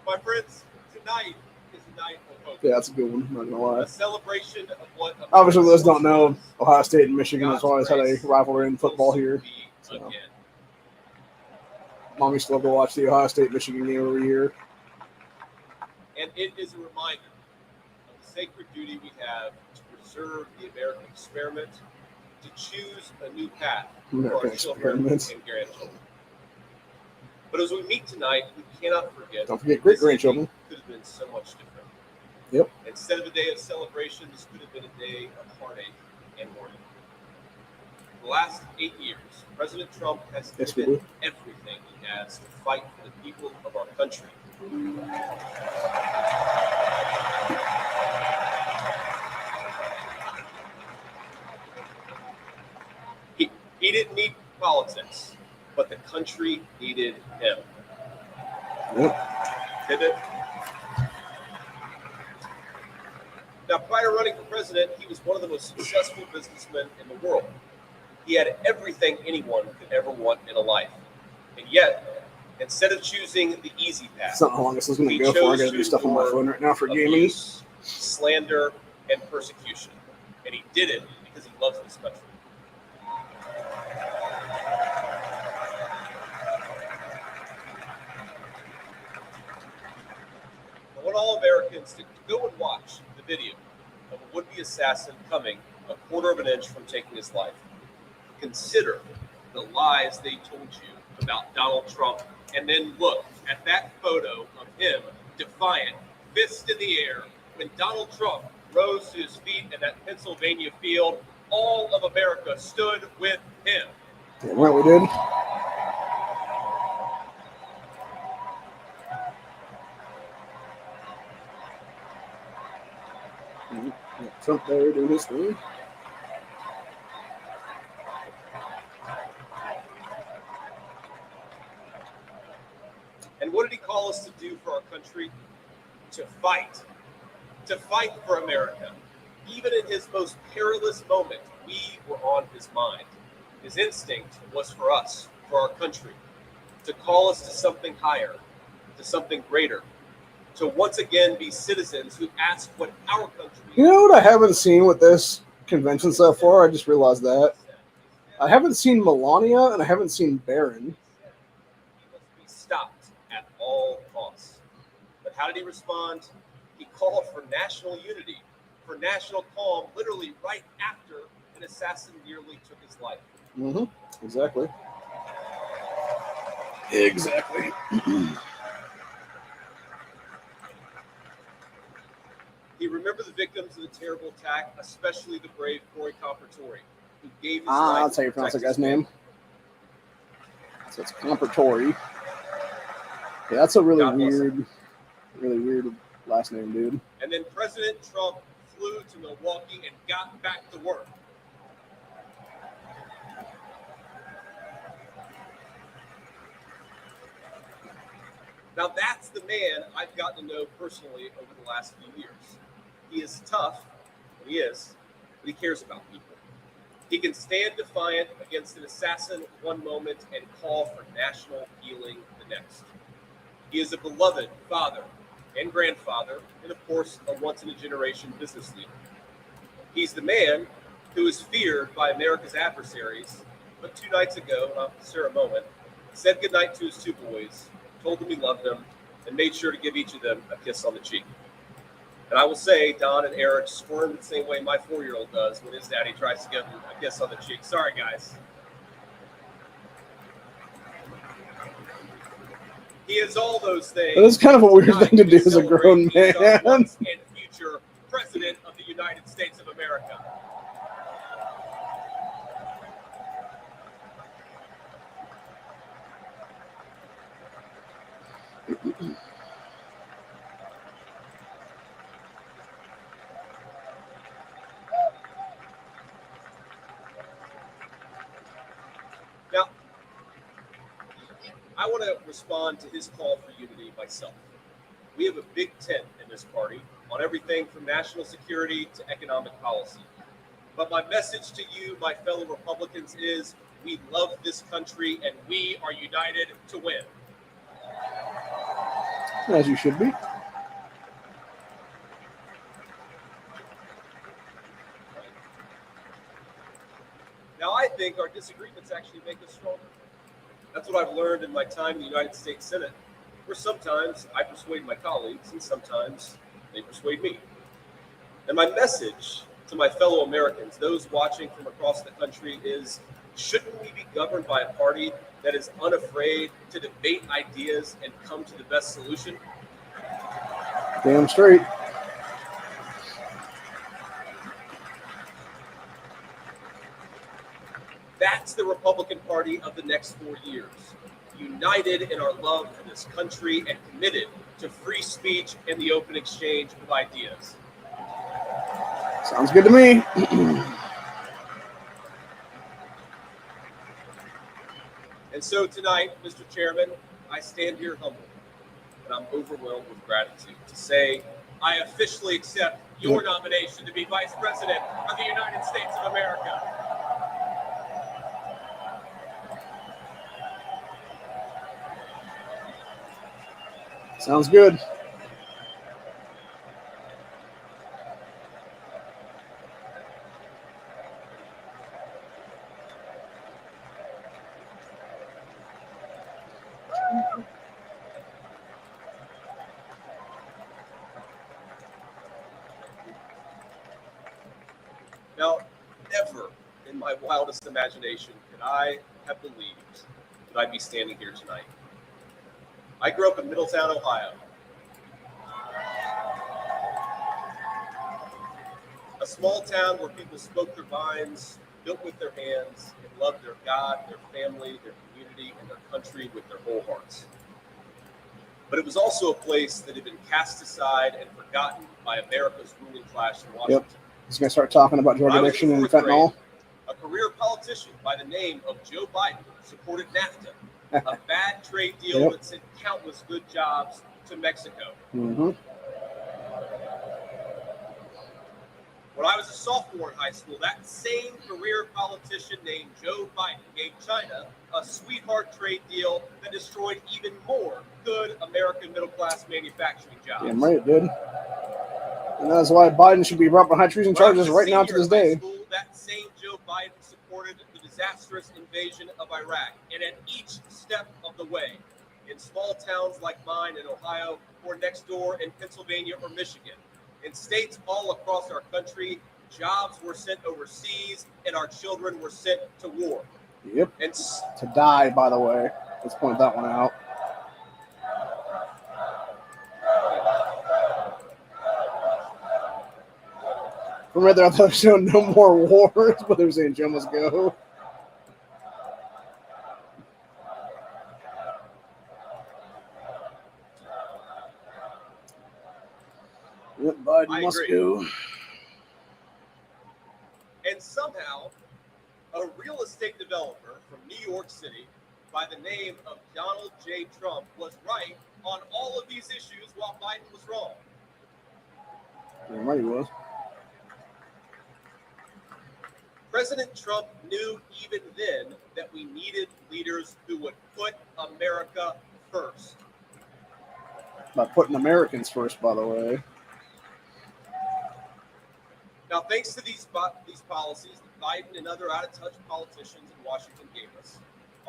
S3: My friends, tonight is the night of hope.
S1: Yeah, that's a good one. I'm not gonna lie.
S3: A celebration of what.
S1: Obviously, those don't know, Ohio State and Michigan has always had a rivalry in football here. So. Mom used to love to watch the Ohio State Michigan game every year.
S3: And it is a reminder of the sacred duty we have to preserve the American experiment, to choose a new path for our children and grandchildren. But as we meet tonight, we cannot forget.
S1: Don't forget great grandchildren.
S3: Could have been so much different.
S1: Yep.
S3: Instead of a day of celebration, this could have been a day of heartache and mourning. For the last 8 years, President Trump has given everything he has to fight for the people of our country. He didn't need politics, but the country needed him.
S1: Yep.
S3: Did it? Now, prior to running for president, he was one of the most successful businessmen in the world. He had everything anyone could ever want in a life. And yet, instead of choosing the easy path,
S1: it's not how long this is going to go for. I got to do stuff on my phone right now for gaming.
S3: Slander, and persecution. And he did it because he loves this country. I want all Americans to go and watch the video of a would-be assassin coming a quarter of an inch from taking his life. Consider the lies they told you about Donald Trump, and then look at that photo of him defiant, fist in the air, when Donald Trump rose to his feet in that Pennsylvania field. All of America stood with him.
S1: Yeah, right, we did. Trump there doing his thing.
S3: And what did he call us to do for our country? To fight. To fight for America. Even in his most perilous moment, we were on his mind. His instinct was for us, for our country, to call us to something higher, to something greater, to once again be citizens who ask what our country is.
S1: You know what I haven't seen with this convention so far? I just realized that. I haven't seen Melania and I haven't seen Barron.
S3: He must be stopped at all costs. But how did he respond? He called for national unity, for national calm, literally right after an assassin nearly took his life.
S1: Mm-hmm. Exactly. Exactly.
S3: He remembered the victims of the terrible attack, especially the brave Corey Compertori, who gave his life
S1: That's how you
S3: to
S1: pronounce that
S3: protect
S1: guy's
S3: his
S1: name.
S3: family.
S1: So it's Compertori. Yeah, that's a really
S3: God bless him.
S1: weird last name, dude.
S3: And then President Trump flew to Milwaukee and got back to work. Now that's the man I've gotten to know personally over the last few years. He is tough, but he cares about people. He can stand defiant against an assassin one moment and call for national healing the next. He is a beloved father and grandfather, and of course, a once-in-a-generation business leader. He's the man who is feared by America's adversaries, but 2 nights ago, and I'll share a moment, said goodnight to his 2 boys, told them he loved them, and made sure to give each of them a kiss on the cheek. And I will say, Don and Eric squirm the same way my 4-year-old does when his daddy tries to give him a kiss on the cheek. Sorry, guys. He is all those things.
S1: It's kind of a weird thing to do as a grown man.
S3: And future President of the United States of America. Now, I want to respond to his call for unity myself. We have a big tent in this party on everything from national security to economic policy. But my message to you, my fellow Republicans, is we love this country and we are united to win.
S1: As you should be.
S3: Now, I think our disagreements actually make us stronger. That's what I've learned in my time in the United States Senate, where sometimes I persuade my colleagues and sometimes they persuade me. And my message to my fellow Americans, those watching from across the country, is shouldn't we be governed by a party that is unafraid to debate ideas and come to the best solution?
S1: Damn straight.
S3: That's the Republican Party of the next 4 years, united in our love for this country and committed to free speech and the open exchange of ideas.
S1: Sounds good to me.
S3: And so tonight, Mr. Chairman, I stand here humbled, and I'm overwhelmed with gratitude to say I officially accept your nomination to be Vice President of the United States of America.
S1: Sounds good.
S3: Now, never in my wildest imagination could I have believed that I'd be standing here tonight. I grew up in Middletown, Ohio. A small town where people spoke their minds, built with their hands, and loved their God, their family, their community, and their country with their whole hearts. But it was also a place that had been cast aside and forgotten by America's ruling class in Washington.
S1: Yep. He's going to start talking about drug addiction and fentanyl.
S3: A career politician by the name of Joe Biden supported NAFTA, a bad trade deal that sent countless good jobs to Mexico.
S1: Mm-hmm.
S3: When I was a sophomore in high school, that same career politician named Joe Biden gave China a sweetheart trade deal that destroyed even more good American middle-class manufacturing jobs.
S1: Damn right it did. And that's why Biden should be brought behind treason charges right now to this day.
S3: School, that same Joe Biden supported the disastrous invasion of Iraq. And at each step of the way, in small towns like mine in Ohio or next door in Pennsylvania or Michigan, in states all across our country, jobs were sent overseas and our children were sent to war.
S1: Yep.
S3: And
S1: To die, by the way. Let's point that one out. From right there, I thought they were showing no more wars, but they were saying Joe must go. Yep, Biden
S3: I
S1: must
S3: agree.
S1: go.
S3: And somehow, a real estate developer from New York City by the name of Donald J. Trump was right on all of these issues while Biden was wrong.
S1: Yeah, right, he was.
S3: President Trump knew even then that we needed leaders who would put America first.
S1: By putting Americans first, by the way.
S3: Now, thanks to these policies that Biden and other out-of-touch politicians in Washington gave us,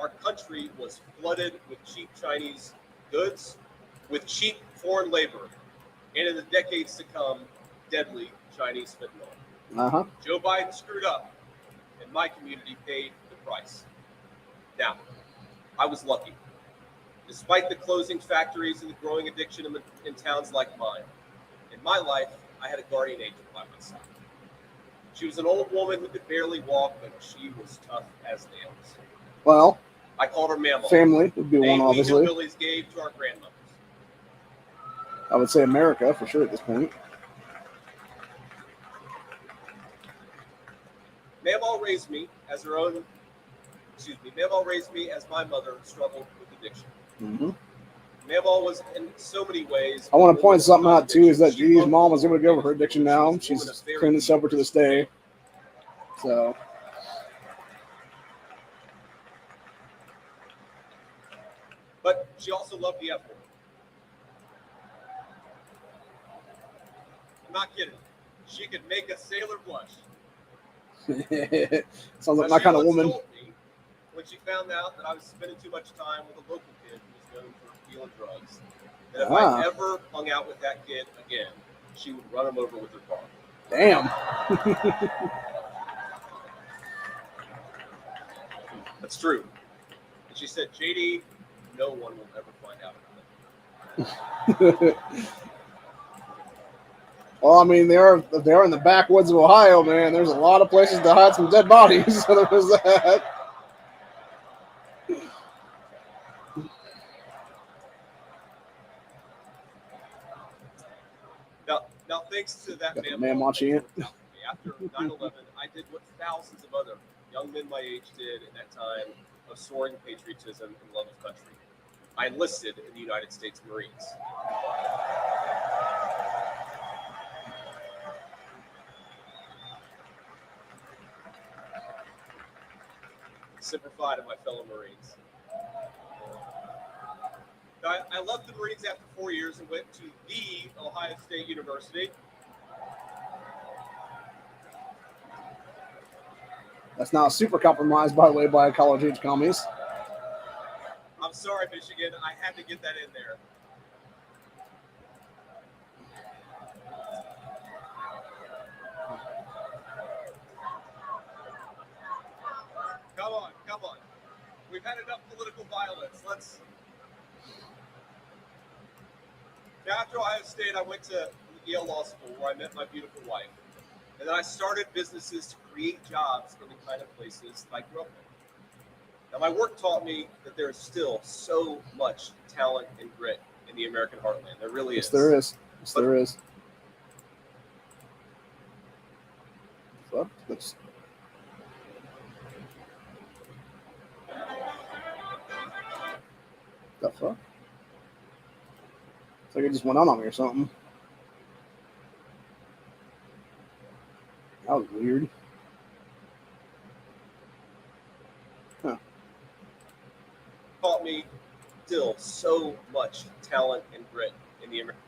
S3: our country was flooded with cheap Chinese goods, with cheap foreign labor, and in the decades to come, deadly Chinese fentanyl.
S1: Uh-huh.
S3: Joe Biden screwed up, and my community paid the price. Now, I was lucky. Despite the closing factories and the growing addiction in towns like mine, in my life, I had a guardian angel by my side. She was an old woman who could barely walk, but she was tough as nails.
S1: Well,
S3: I called her Mama.
S1: family would be one,
S3: Name we
S1: obviously.
S3: hillbillies gave to our grandmothers.
S1: I would say America for sure at this point.
S3: Mamaw raised me as her own. Mamaw raised me as my mother struggled with addiction.
S1: Mm-hmm.
S3: Mamaw was in so many ways.
S1: I want to point something out too is that Judy's mom was able to get over her addiction now. She's clean and sober to this day. So.
S3: But she also loved the F word. I'm not kidding. She could make a sailor blush.
S1: Sounds like my kind of woman.
S3: Told me when she found out that I was spending too much time with a local kid who was known for dealing drugs, that if I ever hung out with that kid again, she would run him over with her car.
S1: Damn.
S3: That's true. And she said, JD, no one will ever find out about it.
S1: Well, I mean, they are in the backwoods of Ohio, man. There's a lot of places to hide some dead bodies. So there's that.
S3: Now, thanks to that
S1: man watching it.
S3: After 9/11, I did what thousands of other young men my age did in that time of soaring patriotism and love of country. I enlisted in the United States Marines. Simplified to my fellow Marines. Now, I left the Marines after 4 years and went to the Ohio State University.
S1: That's now super compromised, by the way, by college-age commies.
S3: I'm sorry, Michigan. I had to get that in there. Come on. We've had enough political violence. Now, after Ohio State, I went to Yale Law School, where I met my beautiful wife. And then I started businesses to create jobs in the kind of places I grew up in. Now, my work taught me that there is still so much talent and grit in the American heartland. There really is.
S1: Yes, there is. Yes, there is. Fuck. The fuck? It's like it just went out on me or something. That was weird. Huh.
S3: Taught me still so much talent and grit in the American.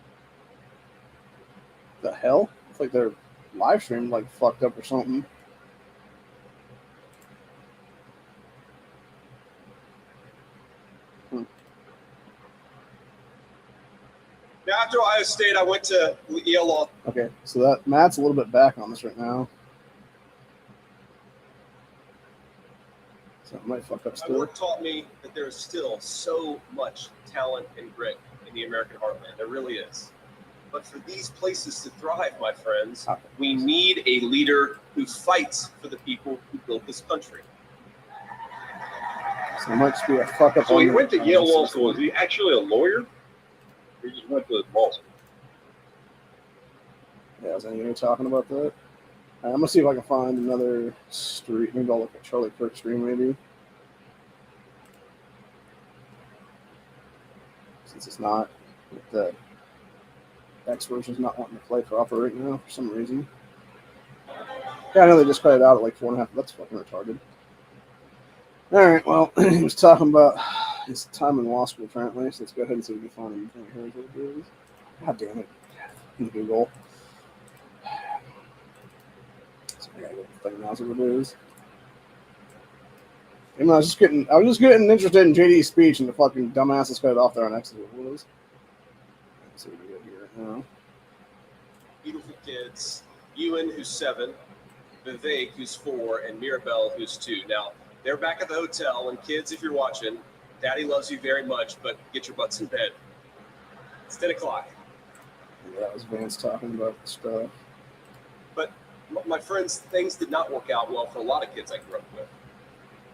S1: The hell? It's like their live stream like fucked up or something.
S3: Now, after Ohio State, I went to Yale Law.
S1: Okay, so that Matt's a little bit back on this right now. So I might fuck up
S3: My
S1: still.
S3: work taught me that there is still so much talent and grit in the American heartland. There really is. But for these places to thrive, my friends, we need a leader who fights for the people who built this country.
S1: So it might just be a fuck up.
S4: So he
S1: on
S4: went to
S1: the
S4: Yale Law
S1: system.
S4: School. Is he actually a lawyer? Or he just went to law school?
S1: Yeah, is anyone talking about that? I'm gonna see if I can find another stream. Maybe I'll look at Charlie Kirk's stream, maybe. Since it's not, the X version's not wanting to play proper right now for some reason. Yeah, I know they just cut it out at like 4.5. That's fucking retarded. Alright, well, he was talking about his time in law school apparently, so let's go ahead and see if we can find him. Here's what it is. God damn it. In Google. So I gotta go fucking announce what it is. I was just getting interested in JD's speech, and the fucking dumbass has cut it off there on X. What it was? Let's see what we got here now.
S3: Beautiful kids. Ewan, who's 7, Vivek, who's 4, and Mirabelle, who's 2. Now, they're back at the hotel, and kids, if you're watching, Daddy loves you very much, but get your butts in bed. It's 10 o'clock.
S1: Yeah, that was Vance talking about the stuff.
S3: But my friends, things did not work out well for a lot of kids I grew up with.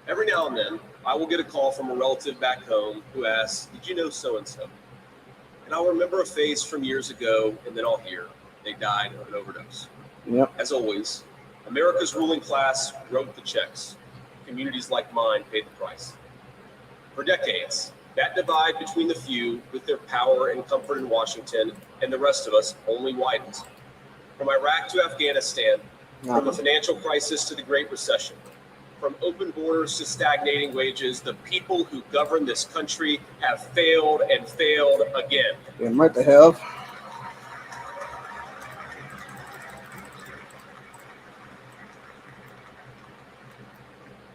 S3: Every now and then, I will get a call from a relative back home who asks, "Did you know so-and-so?" And I'll remember a face from years ago, and then I'll hear they died of an overdose.
S1: Yep.
S3: As always, America's ruling class wrote the checks. Communities like mine paid the price. For decades, that divide between the few with their power and comfort in Washington and the rest of us only widened. From Iraq to Afghanistan, from the financial crisis to the Great Recession, from open borders to stagnating wages, the people who govern this country have failed and failed again.
S1: Damn right they have.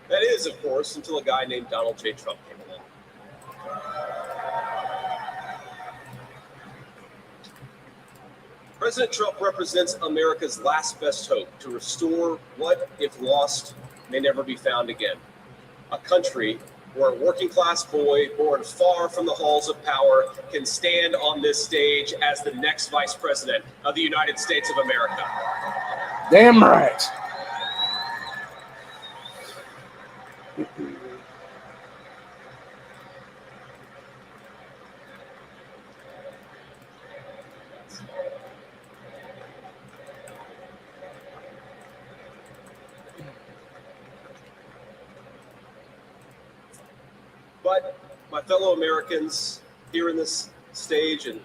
S3: That is, of course, until a guy named Donald J. Trump came along. President Trump represents America's last best hope to restore what, if lost, may never be found again. A country where a working class boy born far from the halls of power can stand on this stage as the next vice president of the United States of America.
S1: Damn right.
S3: But my fellow Americans here in this stage and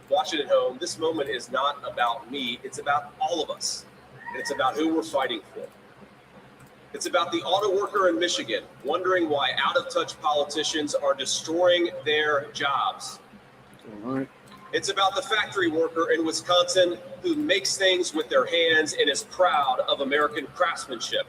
S3: watching at home, this moment is not about me. It's about all of us. And it's about who we're fighting for. It's about the auto worker in Michigan wondering why out-of-touch politicians are destroying their jobs.
S1: All right.
S3: It's about the factory worker in Wisconsin who makes things with their hands and is proud of American craftsmanship.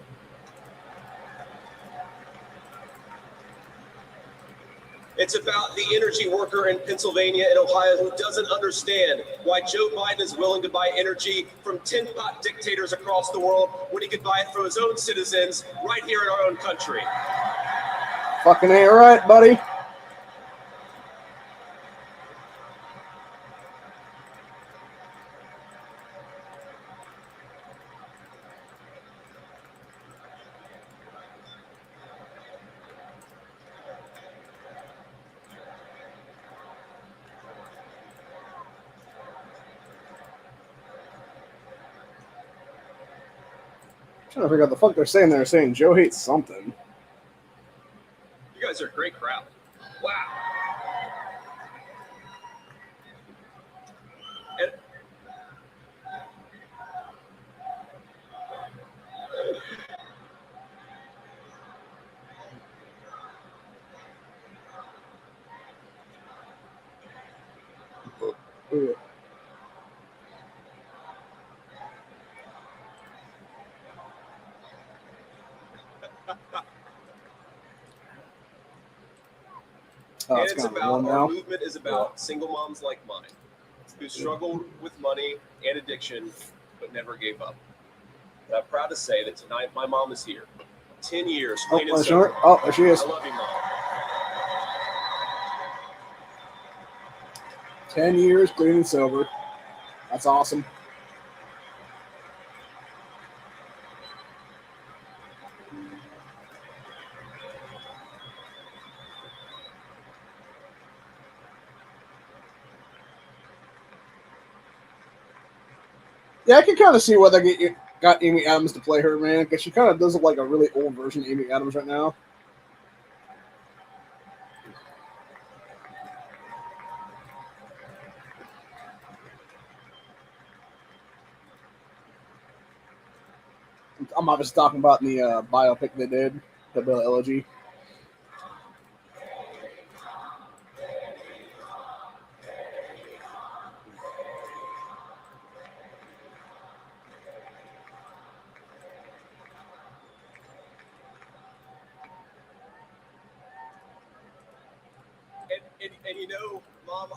S3: It's about the energy worker in Pennsylvania and Ohio who doesn't understand why Joe Biden is willing to buy energy from tin pot dictators across the world when he could buy it from his own citizens right here in our own country.
S1: Fucking ain't right, buddy. Trying to figure out the fuck they're saying. They're saying Joe hates something.
S3: You guys are a great crowd. Wow. And
S1: Ugh. Oh,
S3: and
S1: it's
S3: it's
S1: kind of
S3: about,
S1: warm
S3: our
S1: now.
S3: movement is about single moms like mine who struggled with money and addiction but never gave up. And I'm proud to say that tonight my mom is here 10 years,
S1: Oh,
S3: clean and
S1: there
S3: sober.
S1: she is.
S3: I love you, Mom.
S1: 10 years, clean and sober. That's awesome. Yeah, I can kind of see why they got Amy Adams to play her, man, because she kind of does look like a really old version of Amy Adams right now. I'm obviously talking about in the biopic they did, the Bill Elegy.
S3: And you know, Mom,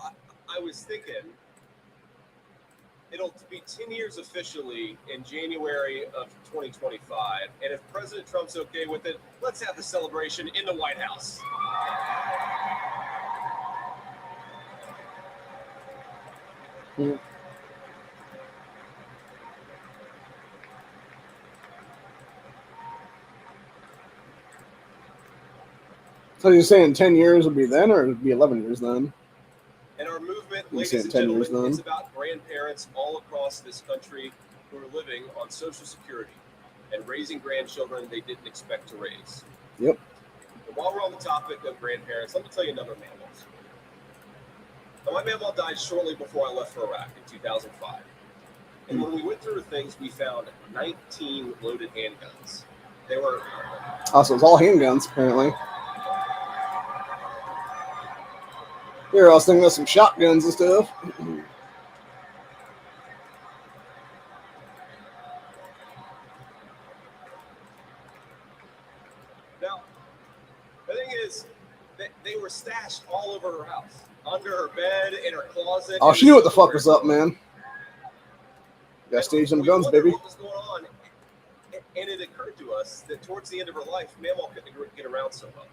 S3: I was thinking it'll be 10 years officially in January of 2025. And if President Trump's okay with it, let's have the celebration in the White House.
S1: Mm. So you're saying 10 years would be then, or it would be 11 years then?
S3: And our movement,
S1: You
S3: ladies
S1: saying
S3: and
S1: 10 years
S3: gentlemen,
S1: then?
S3: is about grandparents all across this country who are living on Social Security and raising grandchildren they didn't expect to raise.
S1: Yep.
S3: And while we're on the topic of grandparents, let me tell you another mammal. Now, my mammal died shortly before I left for Iraq in 2005. And when we went through things, we found 19 loaded handguns. They were...
S1: Also, it's all handguns, apparently. Here, I was thinking of some shotguns and stuff.
S3: Now, the thing is, they were stashed all over her house. Under her bed, in her closet.
S1: Oh, she knew what the fuck was up, man. Gotta stage them guns, baby.
S3: What was going on? And it occurred to us that towards the end of her life, Mammal couldn't get around so well.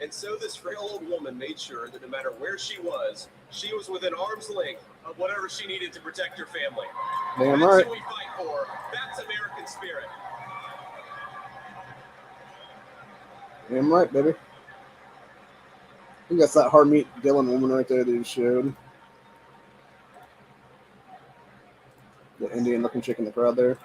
S3: And so this frail old woman made sure that no matter where she was within arm's length of whatever she needed to protect her family.
S1: Damn
S3: That's
S1: right.
S3: what we fight for. That's American spirit.
S1: Damn right, baby. I think that's that hard meat Dylan woman right there that you showed. The Indian looking chick in the crowd there.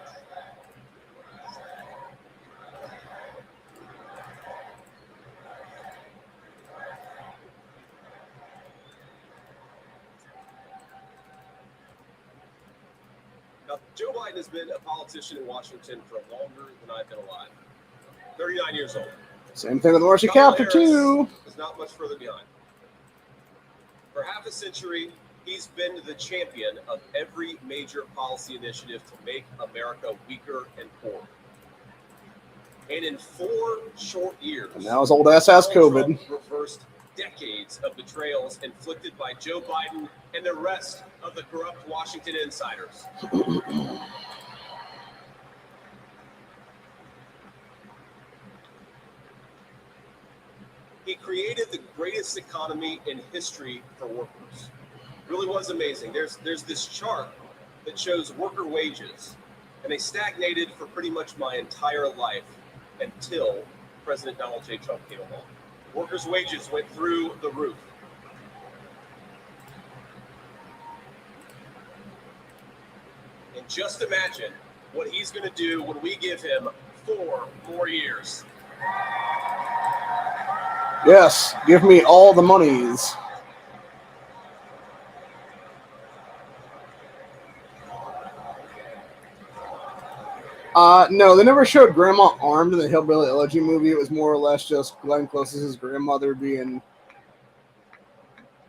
S3: Now, Joe Biden has been a politician in Washington for longer than I've been alive. 39 years old.
S1: Same thing with Marcy Kaptur, too.
S3: Is not much further behind. For half a century, he's been the champion of every major policy initiative to make America weaker and poorer. And in 4 short years,
S1: And now his old ass has COVID.
S3: Trump reversed decades of betrayals inflicted by Joe Biden and the rest of the corrupt Washington insiders. He created the greatest economy in history for workers. It really was amazing. There's this chart that shows worker wages, and they stagnated for pretty much my entire life until President Donald J. Trump came along. Workers' wages went through the roof. And just imagine what he's going to do when we give him 4 more years.
S1: Yes, give me all the monies. No, they never showed Grandma armed in the Hillbilly Elegy movie. It was more or less just Glenn Close's grandmother being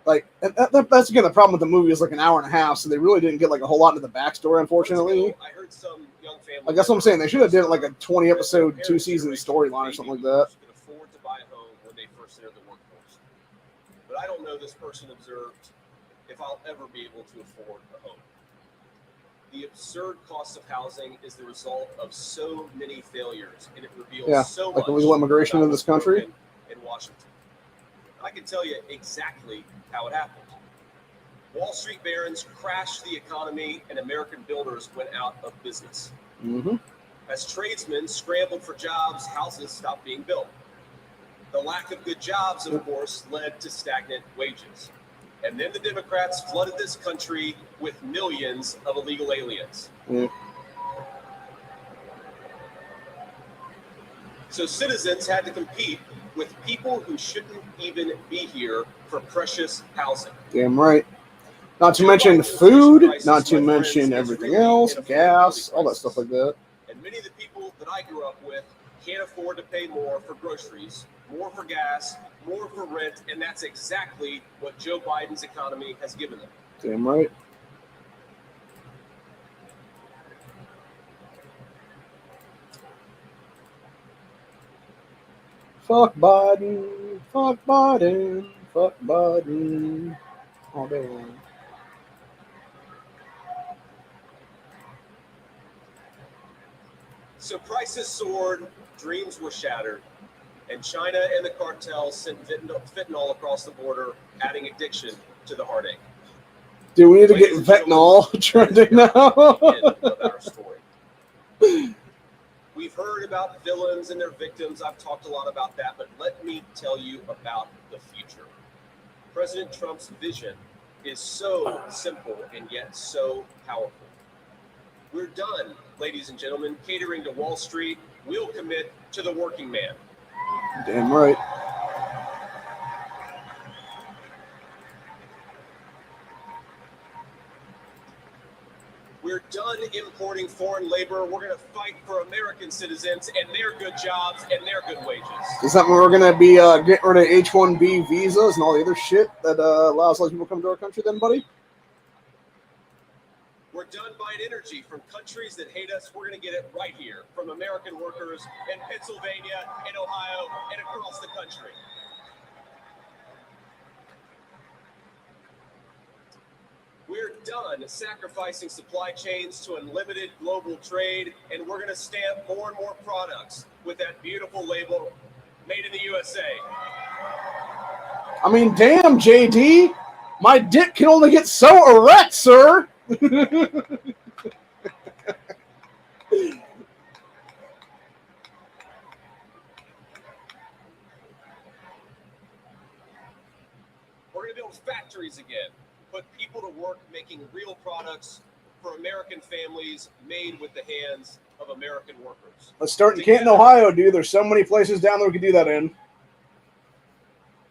S1: like. That's again the problem with the movie is like an hour and a half, so they really didn't get like a whole lot into the backstory, unfortunately.
S3: I heard some young family.
S1: Like that's what I'm saying. They should have did it like a 20 episode, 2 season storyline or something like that.
S3: Could afford to buy a home when they first entered the workforce. But I don't know this person observed if I'll ever be able to afford a home. the absurd cost of housing is the result of so many failures, and it reveals so
S1: like
S3: much
S1: illegal immigration
S3: about
S1: into this
S3: what's
S1: country.
S3: broken in Washington. I can tell you exactly how it happened. Wall Street barons crashed the economy, and American builders went out of business.
S1: Mm-hmm.
S3: As tradesmen scrambled for jobs, houses stopped being built. The lack of good jobs, of course, led to stagnant wages. And then the Democrats flooded this country with millions of illegal aliens.
S1: Mm.
S3: So citizens had to compete with people who shouldn't even be here for precious housing.
S1: Damn right. Not to mention food, not to mention everything else, gas, all that stuff like that.
S3: And many of the people that I grew up with can't afford to pay more for groceries, more for gas, more for rent, and that's exactly what Joe Biden's economy has given them.
S1: Damn right. Fuck Biden, fuck Biden, fuck Biden, all day long.
S3: So prices soared, dreams were shattered, and China and the cartels sent fentanyl across the border, adding addiction to the heartache.
S1: Dude, we need to get fentanyl trending now.
S3: End of our story. We've heard about villains and their victims. I've talked a lot about that, but let me tell you about the future. President Trump's vision is so simple and yet so powerful. We're done, ladies and gentlemen, catering to Wall Street. We'll commit to the working man.
S1: Damn right.
S3: We're done importing foreign labor. We're going to fight for American citizens and their good jobs and their good wages.
S1: Does that mean we're going to be getting rid of H-1B visas and all the other shit that allows all these people to come to our country then, buddy?
S3: We're done buying energy from countries that hate us. We're going to get it right here from American workers in Pennsylvania, in Ohio, and across the country. We're done sacrificing supply chains to unlimited global trade, and we're going to stamp more and more products with that beautiful label, Made in the USA.
S1: I mean, damn, JD, my dick can only get so erect, sir.
S3: We're going to build factories again, put people to work making real products for American families made with the hands of American workers.
S1: Let's start in Canton, Ohio, dude. There's so many places down there we can do that in.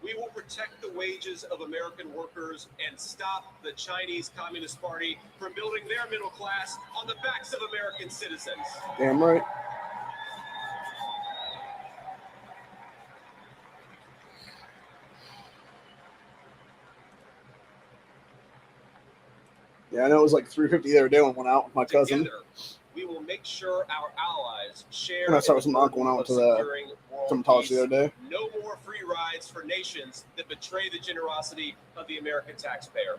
S3: We will protect the wages of American workers and stop the Chinese Communist Party from building their middle class on the backs of American citizens.
S1: Damn right. Yeah, I know it was like $350 the other day when I went out with my cousin.
S3: Together, we will make sure our allies share.
S1: And I saw with my uncle when I went to some college the other day.
S3: No more free rides for nations that betray the generosity of the American taxpayer.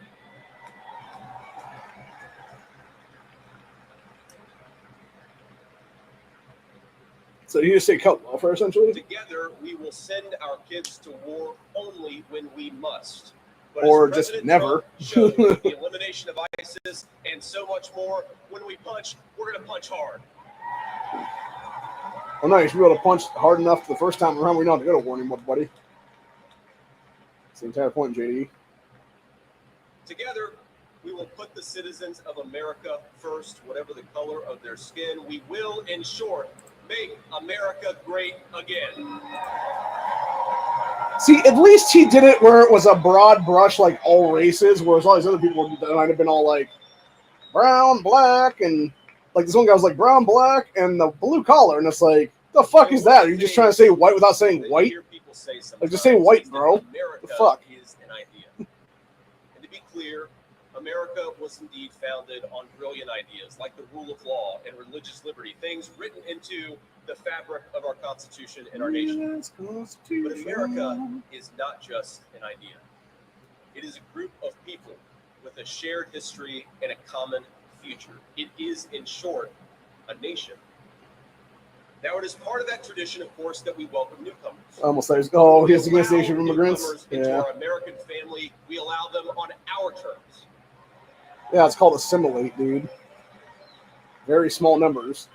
S1: So you just say cut welfare, essentially?
S3: Together, we will send our kids to war only when we must. But
S1: or just never.
S3: Showed the elimination of ISIS and so much more. When we punch, we're going to punch hard.
S1: Well, no, you should be able to punch hard enough the first time around. We don't have to go to war anymore, buddy. That's the entire point, JD.
S3: Together, we will put the citizens of America first, whatever the color of their skin. We will, in short, make America great again.
S1: See, at least he did it where it was a broad brush, like all races, whereas all these other people might have been all like brown, black, and like this one guy was like brown, black, and the blue collar, and it's like, the fuck is that? Are you just trying to say white without saying white? Like, just say white, bro. The fuck?
S3: Is an idea. And to be clear, America was indeed founded on brilliant ideas like the rule of law and religious liberty, things written into the fabric of our Constitution and our nation. But America is not just an idea. It is a group of people with a shared history and a common future. It is, in short, a nation. Now, it is part of that tradition, of course, that we welcome newcomers.
S1: Almost like,
S3: We
S1: he's against the
S3: allow
S1: Asian immigrants.
S3: newcomers into our American family. We allow them on our terms.
S1: Yeah, it's called assimilate, dude. Very small numbers.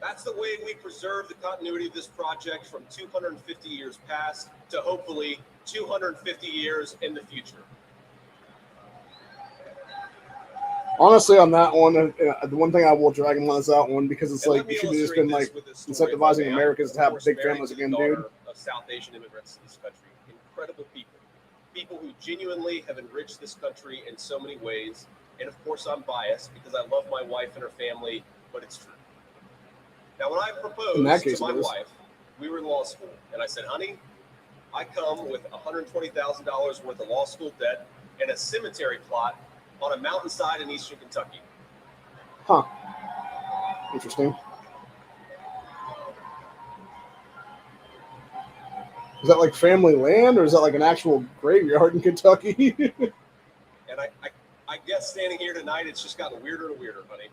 S3: That's the way we preserve the continuity of this project from 250 years past to hopefully 250 years in the future.
S1: Honestly, on that one, the one thing I will drag him on is that one because it's
S3: And
S1: like you should have just been like incentivizing Americans to have big families again, dude.
S3: Of South Asian immigrants in this country, incredible people who genuinely have enriched this country in so many ways. And of course, I'm biased because I love my wife and her family, but it's true. Now, when I proposed to my wife, we were in law school, and I said, honey, I come with $120,000 worth of law school debt and a cemetery plot on a mountainside in eastern Kentucky.
S1: Huh. Interesting. Is that like family land, or is that like an actual graveyard in Kentucky?
S3: And I guess standing here tonight, it's just gotten weirder and weirder, honey.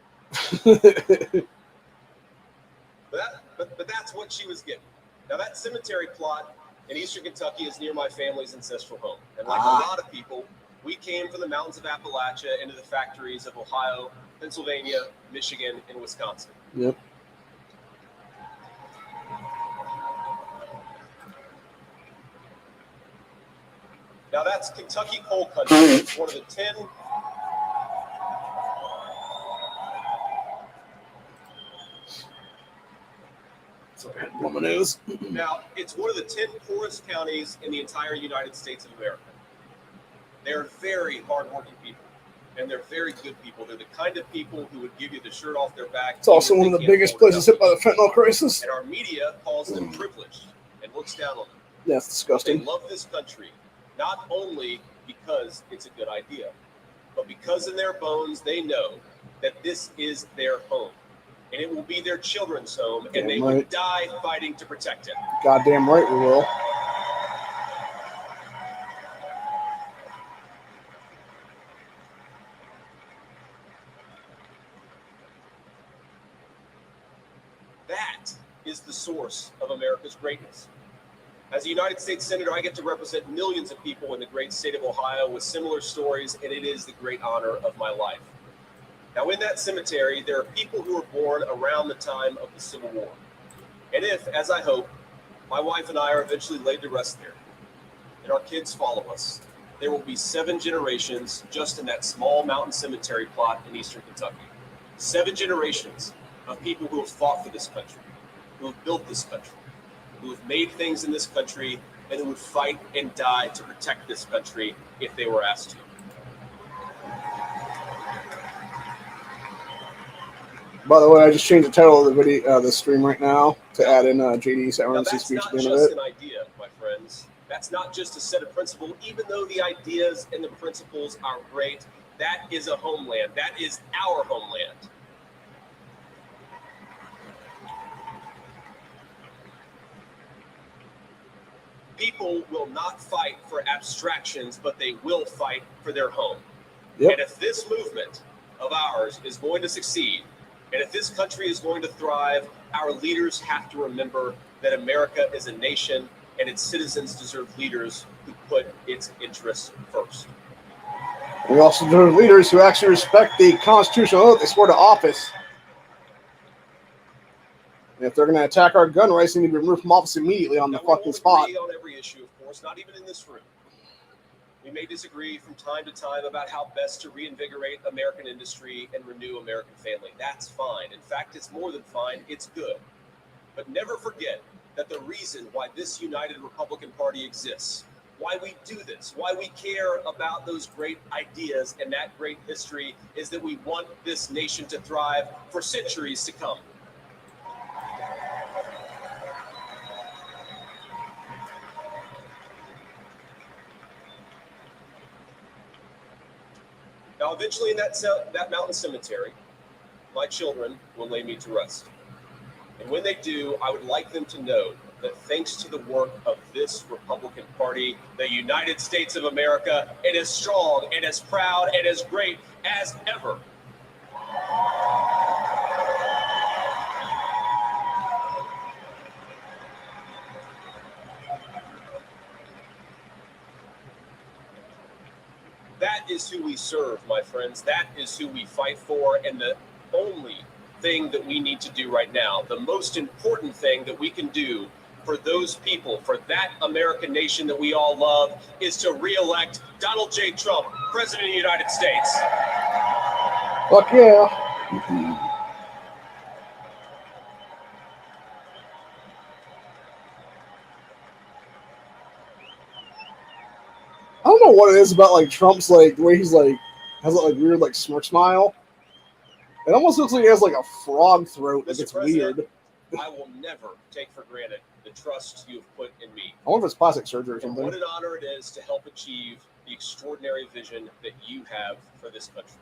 S3: But that's what she was getting. Now, that cemetery plot in eastern Kentucky is near my family's ancestral home. And like a lot of people, we came from the mountains of Appalachia into the factories of Ohio, Pennsylvania, Michigan, and Wisconsin.
S1: Yep.
S3: Now, that's Kentucky coal country. It's one of the 10...
S1: Sorry, I had to blow my nose.
S3: Now, it's one of the 10 poorest counties in the entire United States of America. They're very hardworking people, and they're very good people. They're the kind of people who would give you the shirt off their back.
S1: It's also one of the biggest places hit by the fentanyl crisis.
S3: And our media calls them privileged and looks down on them.
S1: Yeah, it's disgusting.
S3: They love this country, not only because it's a good idea, but because in their bones they know that this is their home. And it will be their children's home, and they will die fighting to protect it.
S1: Goddamn right we will.
S3: That is the source of America's greatness. As a United States Senator, I get to represent millions of people in the great state of Ohio with similar stories, and it is the great honor of my life. Now, in that cemetery, there are people who were born around the time of the Civil War. And if, as I hope, my wife and I are eventually laid to rest there, and our kids follow us, there will be 7 generations just in that small mountain cemetery plot in eastern Kentucky. 7 generations of people who have fought for this country, who have built this country, who have made things in this country, and who would fight and die to protect this country if they were asked to.
S1: By the way, I just changed the title of the video, the stream right now to add in JD's RNC speech at the end of it.
S3: That's not just an idea, my friends. That's not just a set of principles. Even though the ideas and the principles are great, that is a homeland. That is our homeland. People will not fight for abstractions, but they will fight for their home. Yep. And if this movement of ours is going to succeed, and if this country is going to thrive, our leaders have to remember that America is a nation and its citizens deserve leaders who put its interests first.
S1: We also deserve leaders who actually respect the constitutional oath they swore to office. And if they're going to attack our gun rights, they need to be removed from office immediately on the fucking spot.
S3: We won't agree on every issue, of course, not even in this room. We may disagree from time to time about how best to reinvigorate American industry and renew American family. That's fine. In fact, it's more than fine. It's good. But never forget that the reason why this United Republican Party exists, why we do this, why we care about those great ideas and that great history, is that we want this nation to thrive for centuries to come. Now, eventually in that mountain cemetery, my children will lay me to rest. And when they do, I would like them to know that thanks to the work of this Republican Party, the United States of America, it is strong and as proud and as great as ever. That is who we serve, my friends. That is who we fight for. And the only thing that we need to do right now, the most important thing that we can do for those people, for that American nation that we all love, is to re-elect Donald J. Trump, President of the United States.
S1: Fuck yeah. I don't know what it is about like Trump's like the way he's like has that like weird like smirk smile. It almost looks like he has like a frog throat. Like it's weird.
S3: I will never take for granted the trust you have put in me.
S1: I wonder if it's plastic surgery or
S3: And
S1: something.
S3: what an honor it is to help achieve the extraordinary vision that you have for this country.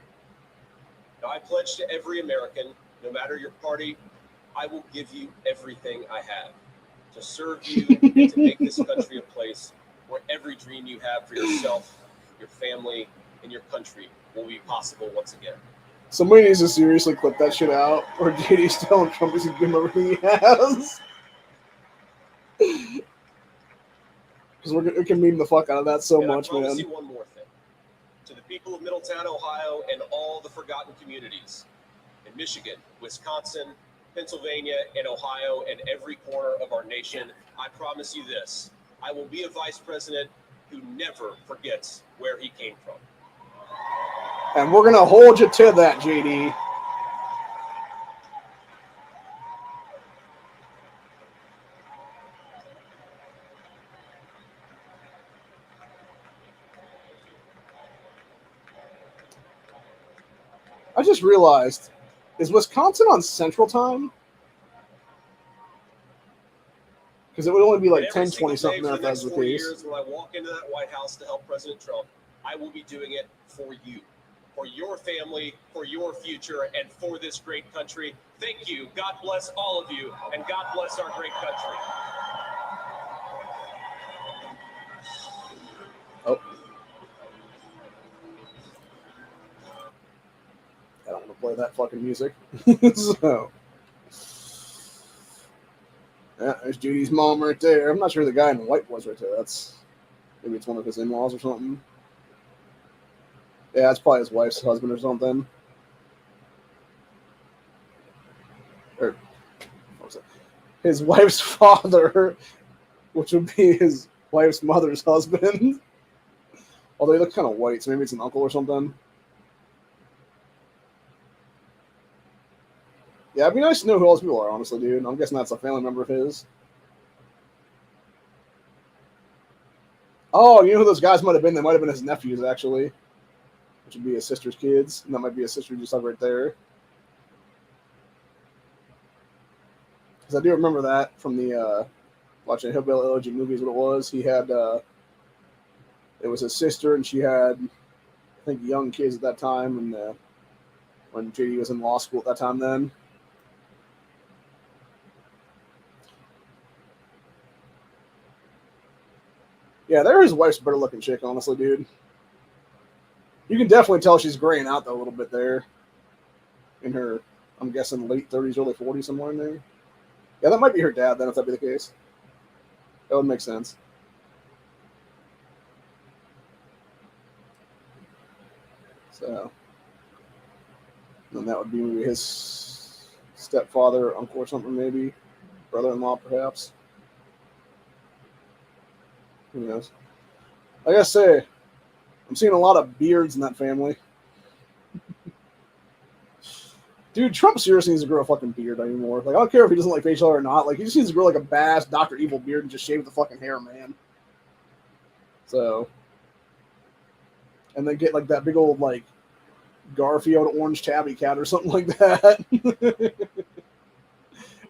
S3: Now, I pledge to every American, no matter your party, I will give you everything I have to serve you and to make this country a place where every dream you have for yourself, your family, and your country will be possible once again.
S1: Somebody needs to seriously clip that shit out, or JD's telling Trump he's gonna give him everything he has. Because we can meme the fuck out of that so
S3: And
S1: much,
S3: I promise
S1: man.
S3: you one more thing. To the people of Middletown, Ohio, and all the forgotten communities in Michigan, Wisconsin, Pennsylvania, and Ohio, and every corner of our nation, I promise you this. I will be a vice president who never forgets where he came from.
S1: And we're gonna hold you to that, JD. I just realized, is Wisconsin on Central Time? Because it would only be like
S3: And every
S1: 10, 20
S3: single
S1: something
S3: day
S1: there
S3: for
S1: if
S3: the
S1: that was
S3: next
S1: the
S3: 4
S1: case.
S3: years, when I walk into that White House to help President Trump, I will be doing it for you, for your family, for your future, and for this great country. Thank you. God bless all of you, and God bless our great country.
S1: Oh. I don't want to play that fucking music. So. Yeah, there's Judy's mom right there. I'm not sure who the guy in white was right there. Maybe it's one of his in-laws or something. Yeah, that's probably his wife's husband or something. Or what was it? His wife's father, which would be his wife's mother's husband. Although he looks kind of white, so maybe it's an uncle or something. Yeah, it'd be nice to know who all those people are, honestly, dude. I'm guessing that's a family member of his. Oh, you know who those guys might have been? They might have been his nephews, actually. Which would be his sister's kids. And that might be his sister just up right there. Because I do remember that from the watching Hillbilly Elegy movies, what it was. He had, it was his sister, and she had, I think, young kids at that time, and when JD was in law school at that time then. Yeah, there his wife's a better looking chick, honestly, dude. You can definitely tell she's graying out, though, a little bit there. In her, I'm guessing, late 30s, early 40s, somewhere in there. Yeah, that might be her dad, then, if that be the case. That would make sense. So, then that would be maybe his stepfather, uncle, or something, maybe. Brother-in-law, perhaps. Who knows? Like I say, I'm seeing a lot of beards in that family. Dude, Trump seriously needs to grow a fucking beard anymore. Like, I don't care if he doesn't like facial hair or not. Like, he just needs to grow like a badass Dr. Evil beard and just shave the fucking hair, man. So, and then get like that big old like Garfield orange tabby cat or something like that.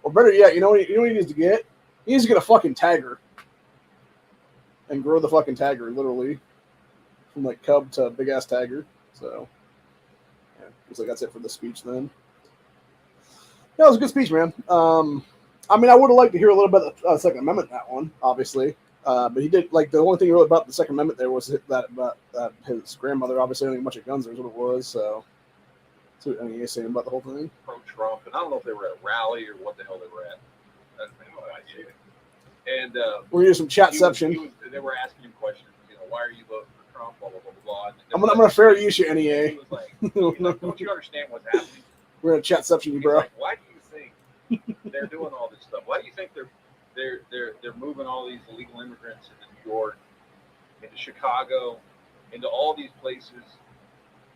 S1: Or better yet, you know what he needs to get? He needs to get a fucking tagger and grow the fucking tagger, literally, from like cub to big ass tagger. So, yeah, looks like that's it for the speech then. Yeah, it was a good speech, man. I mean, I would have liked to hear a little bit of the Second Amendment in that one, obviously. But he did, like, the only thing really about the Second Amendment there was that his grandmother obviously owning a bunch of guns, is what it was. So I mean, you're saying about the whole thing?
S4: Pro-Trump, and I don't know if they were at a rally or what the hell they were at. I have no idea. And
S1: we're gonna do some chatception.
S4: They were asking him questions. Why are you voting for Trump? Blah blah blah blah.
S1: I'm gonna fair use you, NEA.
S4: He was like, don't you understand what's happening?
S1: We're gonna chatception you,
S4: He's
S1: bro.
S4: like, why do you think they're doing all this stuff? Why do you think they're moving all these illegal immigrants into New York, into Chicago, into all these places?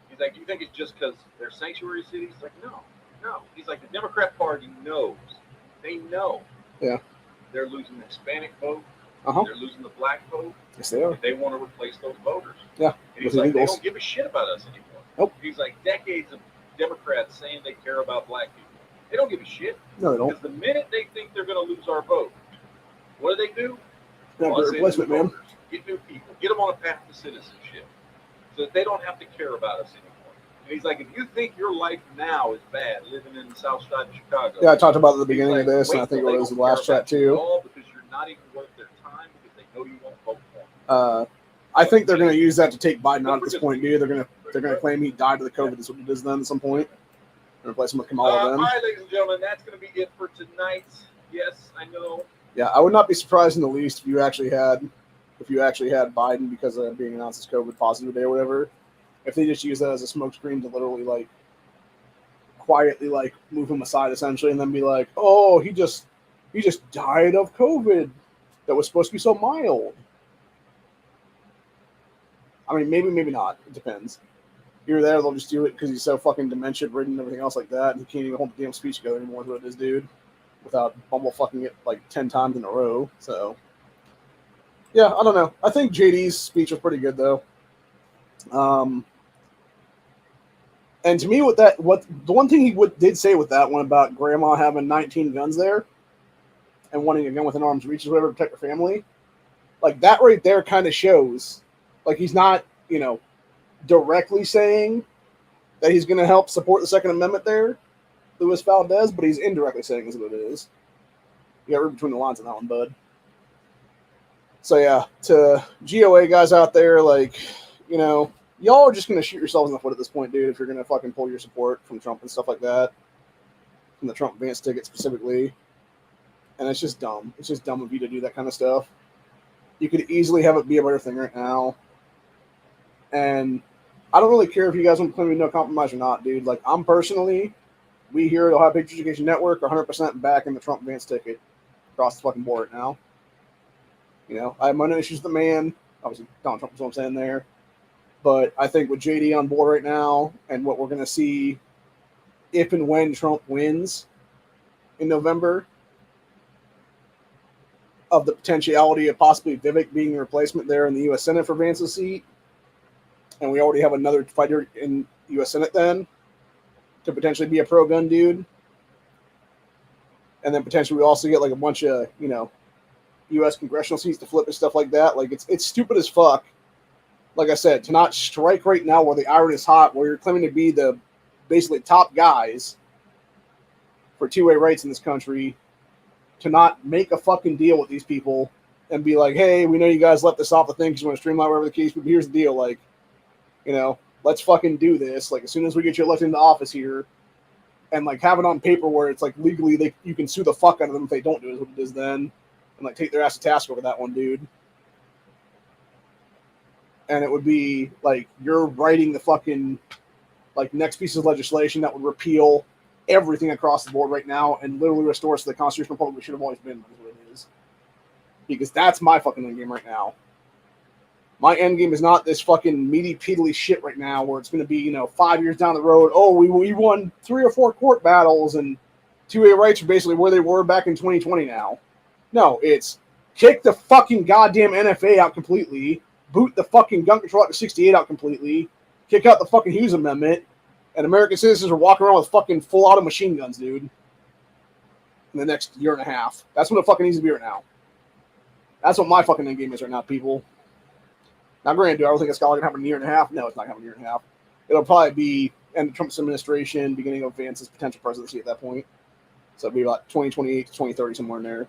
S4: He's like, do you think it's just because they're sanctuary cities? He's like, no. He's like, the Democrat Party knows. They know.
S1: Yeah.
S4: They're losing the Hispanic vote.
S1: Uh-huh.
S4: They're losing the black vote.
S1: Yes, they are.
S4: They want to replace those voters.
S1: Yeah.
S4: And he's like, they don't give a shit about us anymore.
S1: Nope.
S4: He's like, decades of Democrats saying they care about black people. They don't give a shit.
S1: No, they don't.
S4: Because the minute they think they're going to lose our vote, what do?
S1: Yeah, replacement, man.
S4: Voters. Get new people. Get them on a path to citizenship so that they don't have to care about us anymore. And he's like, if you think your life now is bad, living in the south side of Chicago.
S1: Yeah, I talked about it at the beginning of this,
S4: wait
S1: and I think
S4: till
S1: it
S4: they
S1: was the
S4: don't
S1: last
S4: care
S1: chat
S4: about you at
S1: too.
S4: all because you're not even worth their time because they know you won't vote for them.
S1: I think they're going to use that to take Biden out at this point, dude. They're going to claim he died of the COVID. Is what it is then at some point. And replace him with Kamala
S4: All
S1: then.
S4: right, ladies and gentlemen, that's going to be it for tonight. Yes, I know.
S1: Yeah, I would not be surprised in the least if you actually had Biden because of being announced as COVID positive today or whatever. If they just use that as a smokescreen to literally like quietly like move him aside essentially, and then be like, oh, he just died of COVID that was supposed to be so mild. I mean, maybe not. It depends. Here there, they'll just do it because he's so fucking dementia-ridden and everything else like that, and he can't even hold the damn speech together anymore. Is what it is, dude. Without bumble fucking it like 10 times in a row. So, yeah, I don't know. I think JD's speech was pretty good though. And to me, the one thing he did say with that one about grandma having 19 guns there and wanting a gun within arm's reach or whatever to protect her family, like that right there kind of shows, like he's not, directly saying that he's going to help support the Second Amendment there, Luis Valdez, but he's indirectly saying is what it is. You got read between the lines on that one, bud. So yeah, to GOA guys out there, like, y'all are just going to shoot yourselves in the foot at this point, dude, if you're going to fucking pull your support from Trump and stuff like that, from the Trump Vance ticket specifically. And it's just dumb. It's just dumb of you to do that kind of stuff. You could easily have it be a better thing right now. And I don't really care if you guys want to claim no compromise or not, dude. Like, I'm personally, we here at Ohio Patriot Education Network are 100% back in the Trump Vance ticket across the fucking board right now. I have my own issues with the man. Obviously, Donald Trump is what I'm saying there. But I think with JD on board right now and what we're going to see if and when Trump wins in November, of the potentiality of possibly Vivek being the replacement there in the U.S. Senate for Vance's seat, and we already have another fighter in the U.S. Senate then to potentially be a pro-gun dude, and then potentially we also get like a bunch of U.S. congressional seats to flip and stuff like that. Like it's stupid as fuck. Like I said, to not strike right now where the iron is hot, where you're claiming to be the basically top guys for two-way rights in this country, to not make a fucking deal with these people and be like, hey, we know you guys left this off the thing because you want to streamline whatever the case, but here's the deal. Like, let's fucking do this. Like, as soon as we get you elected into office here and like have it on paper where it's like legally you can sue the fuck out of them if they don't do it, is what it is then. And like take their ass to task over that one, dude. And it would be like you're writing the fucking like next piece of legislation that would repeal everything across the board right now and literally restore us to the constitutional republic we should have always been, is what it is. Because that's my fucking end game right now. My end game is not this fucking meaty peedly shit right now where it's going to be, 5 years down the road, oh, we won 3 or 4 court battles and two-way rights are basically where they were back in 2020 now. No, it's kick the fucking goddamn NFA out completely, boot the fucking gun control act of 68 out completely, kick out the fucking Hughes Amendment, and American citizens are walking around with fucking full auto machine guns, dude, in the next year and a half. That's what it fucking needs to be right now. That's what my fucking end game is right now, people. Now, granted, do I don't think it's going to happen in a year and a half? No, it's not going to happen in a year and a half. It'll probably be end of Trump's administration, beginning of Vance's potential presidency at that point. So it'd be about 2028 to 2030, somewhere in there.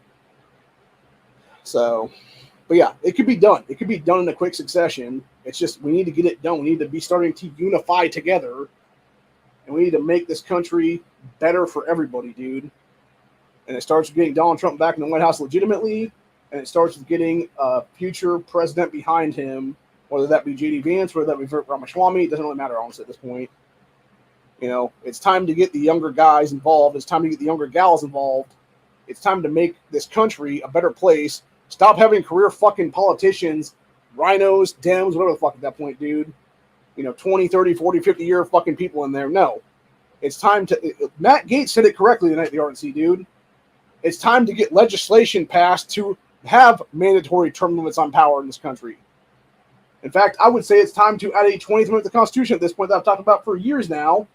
S1: So, but yeah, it could be done. It could be done in a quick succession. It's just we need to get it done. We need to be starting to unify together, and we need to make this country better for everybody, dude. And it starts with getting Donald Trump back in the White House legitimately, and it starts with getting a future president behind him, whether that be J.D. Vance, whether that be Ramaswamy. It doesn't really matter, honestly, at this point. You know, it's time to get the younger guys involved. It's time to get the younger gals involved. It's time to make this country a better place. Stop having career fucking politicians, rhinos, Dems, whatever the fuck at that point, dude. You know, 20, 30, 40, 50-year fucking people in there. No. It's time to... Matt Gaetz said it correctly tonight at the RNC, dude. It's time to get legislation passed to have mandatory term limits on power in this country. In fact, I would say it's time to add a 20th Amendment to the Constitution at this point that I've talked about for years now,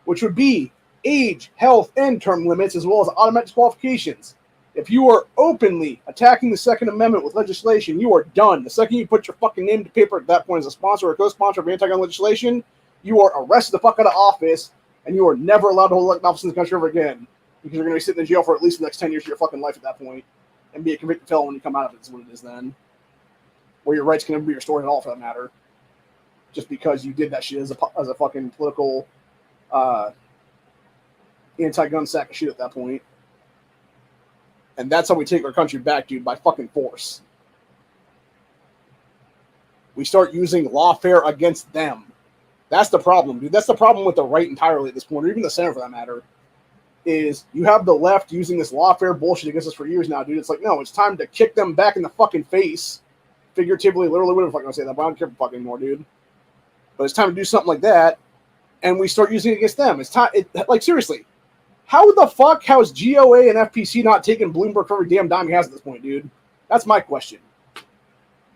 S1: which would be age, health, and term limits, as well as automatic disqualifications. If you are openly attacking the Second Amendment with legislation, you are done. The second you put your fucking name to paper at that point as a sponsor or a co-sponsor of anti-gun legislation, you are arrested the fuck out of office, and you are never allowed to hold elected office in the country ever again, because you're going to be sitting in jail for at least the next 10 years of your fucking life at that point, and be a convicted felon when you come out of it, is what it is then. Where your rights can never be restored at all, for that matter, just because you did that shit as a fucking political... anti-gun sack of shit at that point. And that's how we take our country back, dude, by fucking force. We start using lawfare against them. That's the problem, dude. That's the problem with the right entirely at this point, or even the center for that matter, is you have the left using this lawfare bullshit against us for years now, dude. It's like, no, it's time to kick them back in the fucking face. Figuratively, literally, whatever the fuck I'm gonna say that, but I don't care fucking anymore, dude. But it's time to do something like that, and we start using it against them. It's time, like, seriously. How the fuck has GOA and FPC not taken Bloomberg for every damn dime he has at this point, dude? That's my question.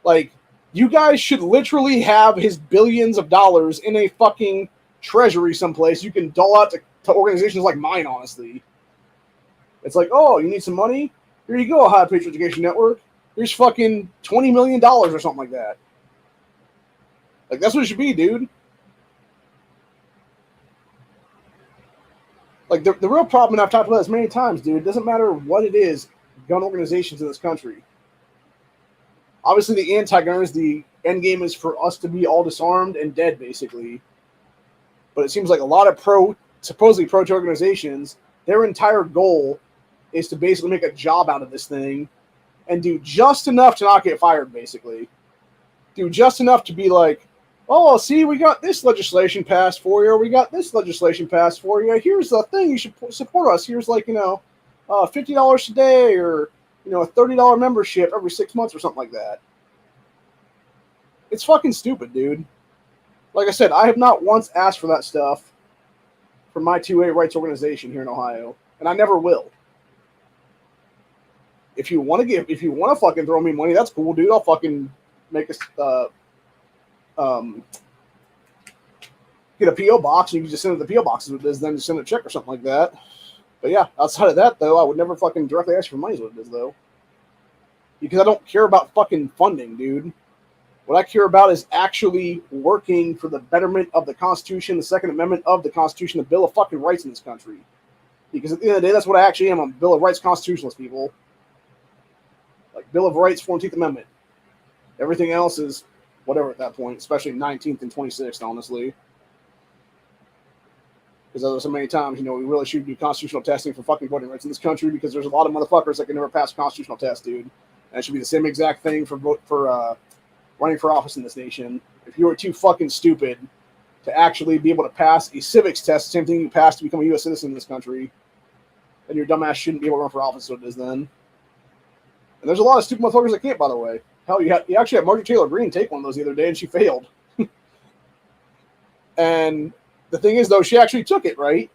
S1: Like, you guys should literally have his billions of dollars in a fucking treasury someplace you can dole out to organizations like mine, honestly. It's like, oh, you need some money? Here you go, Ohio Patriot Education Network. Here's fucking $20 million or something like that. Like, that's what it should be, dude. Like, the real problem, and I've talked about this many times, dude, it doesn't matter what it is, gun organizations in this country. Obviously, the anti-gunners, the end game is for us to be all disarmed and dead, basically. But it seems like a lot of supposedly pro organizations, their entire goal is to basically make a job out of this thing and do just enough to not get fired, basically. Do just enough to be like, oh, see, we got this legislation passed for you, or we got this legislation passed for you. Here's the thing, you should support us. Here's like, $50 a day, or, a $30 membership every 6 months or something like that. It's fucking stupid, dude. Like I said, I have not once asked for that stuff from my 2A rights organization here in Ohio, and I never will. If you want to fucking throw me money, that's cool, dude. I'll fucking make get a P.O. box, and you can just send it to the P.O. box, then just send a check or something like that. But yeah, outside of that, though, I would never fucking directly ask for money is what it is, though. Because I don't care about fucking funding, dude. What I care about is actually working for the betterment of the Constitution, the Second Amendment of the Constitution, the Bill of fucking Rights in this country. Because at the end of the day, that's what I actually am. I'm a Bill of Rights constitutionalist, people. Like, Bill of Rights, 14th Amendment. Everything else is whatever at that point, especially 19th and 26th, honestly. Because as I said so many times, we really should do constitutional testing for fucking voting rights in this country, because there's a lot of motherfuckers that can never pass a constitutional test, dude. And it should be the same exact thing for running for office in this nation. If you were too fucking stupid to actually be able to pass a civics test, the same thing you pass to become a U.S. citizen in this country, then your dumbass shouldn't be able to run for office, so it is then. And there's a lot of stupid motherfuckers that can't, by the way. Hell, you actually had Marjorie Taylor Greene take one of those the other day, and she failed. And the thing is, though, she actually took it, right?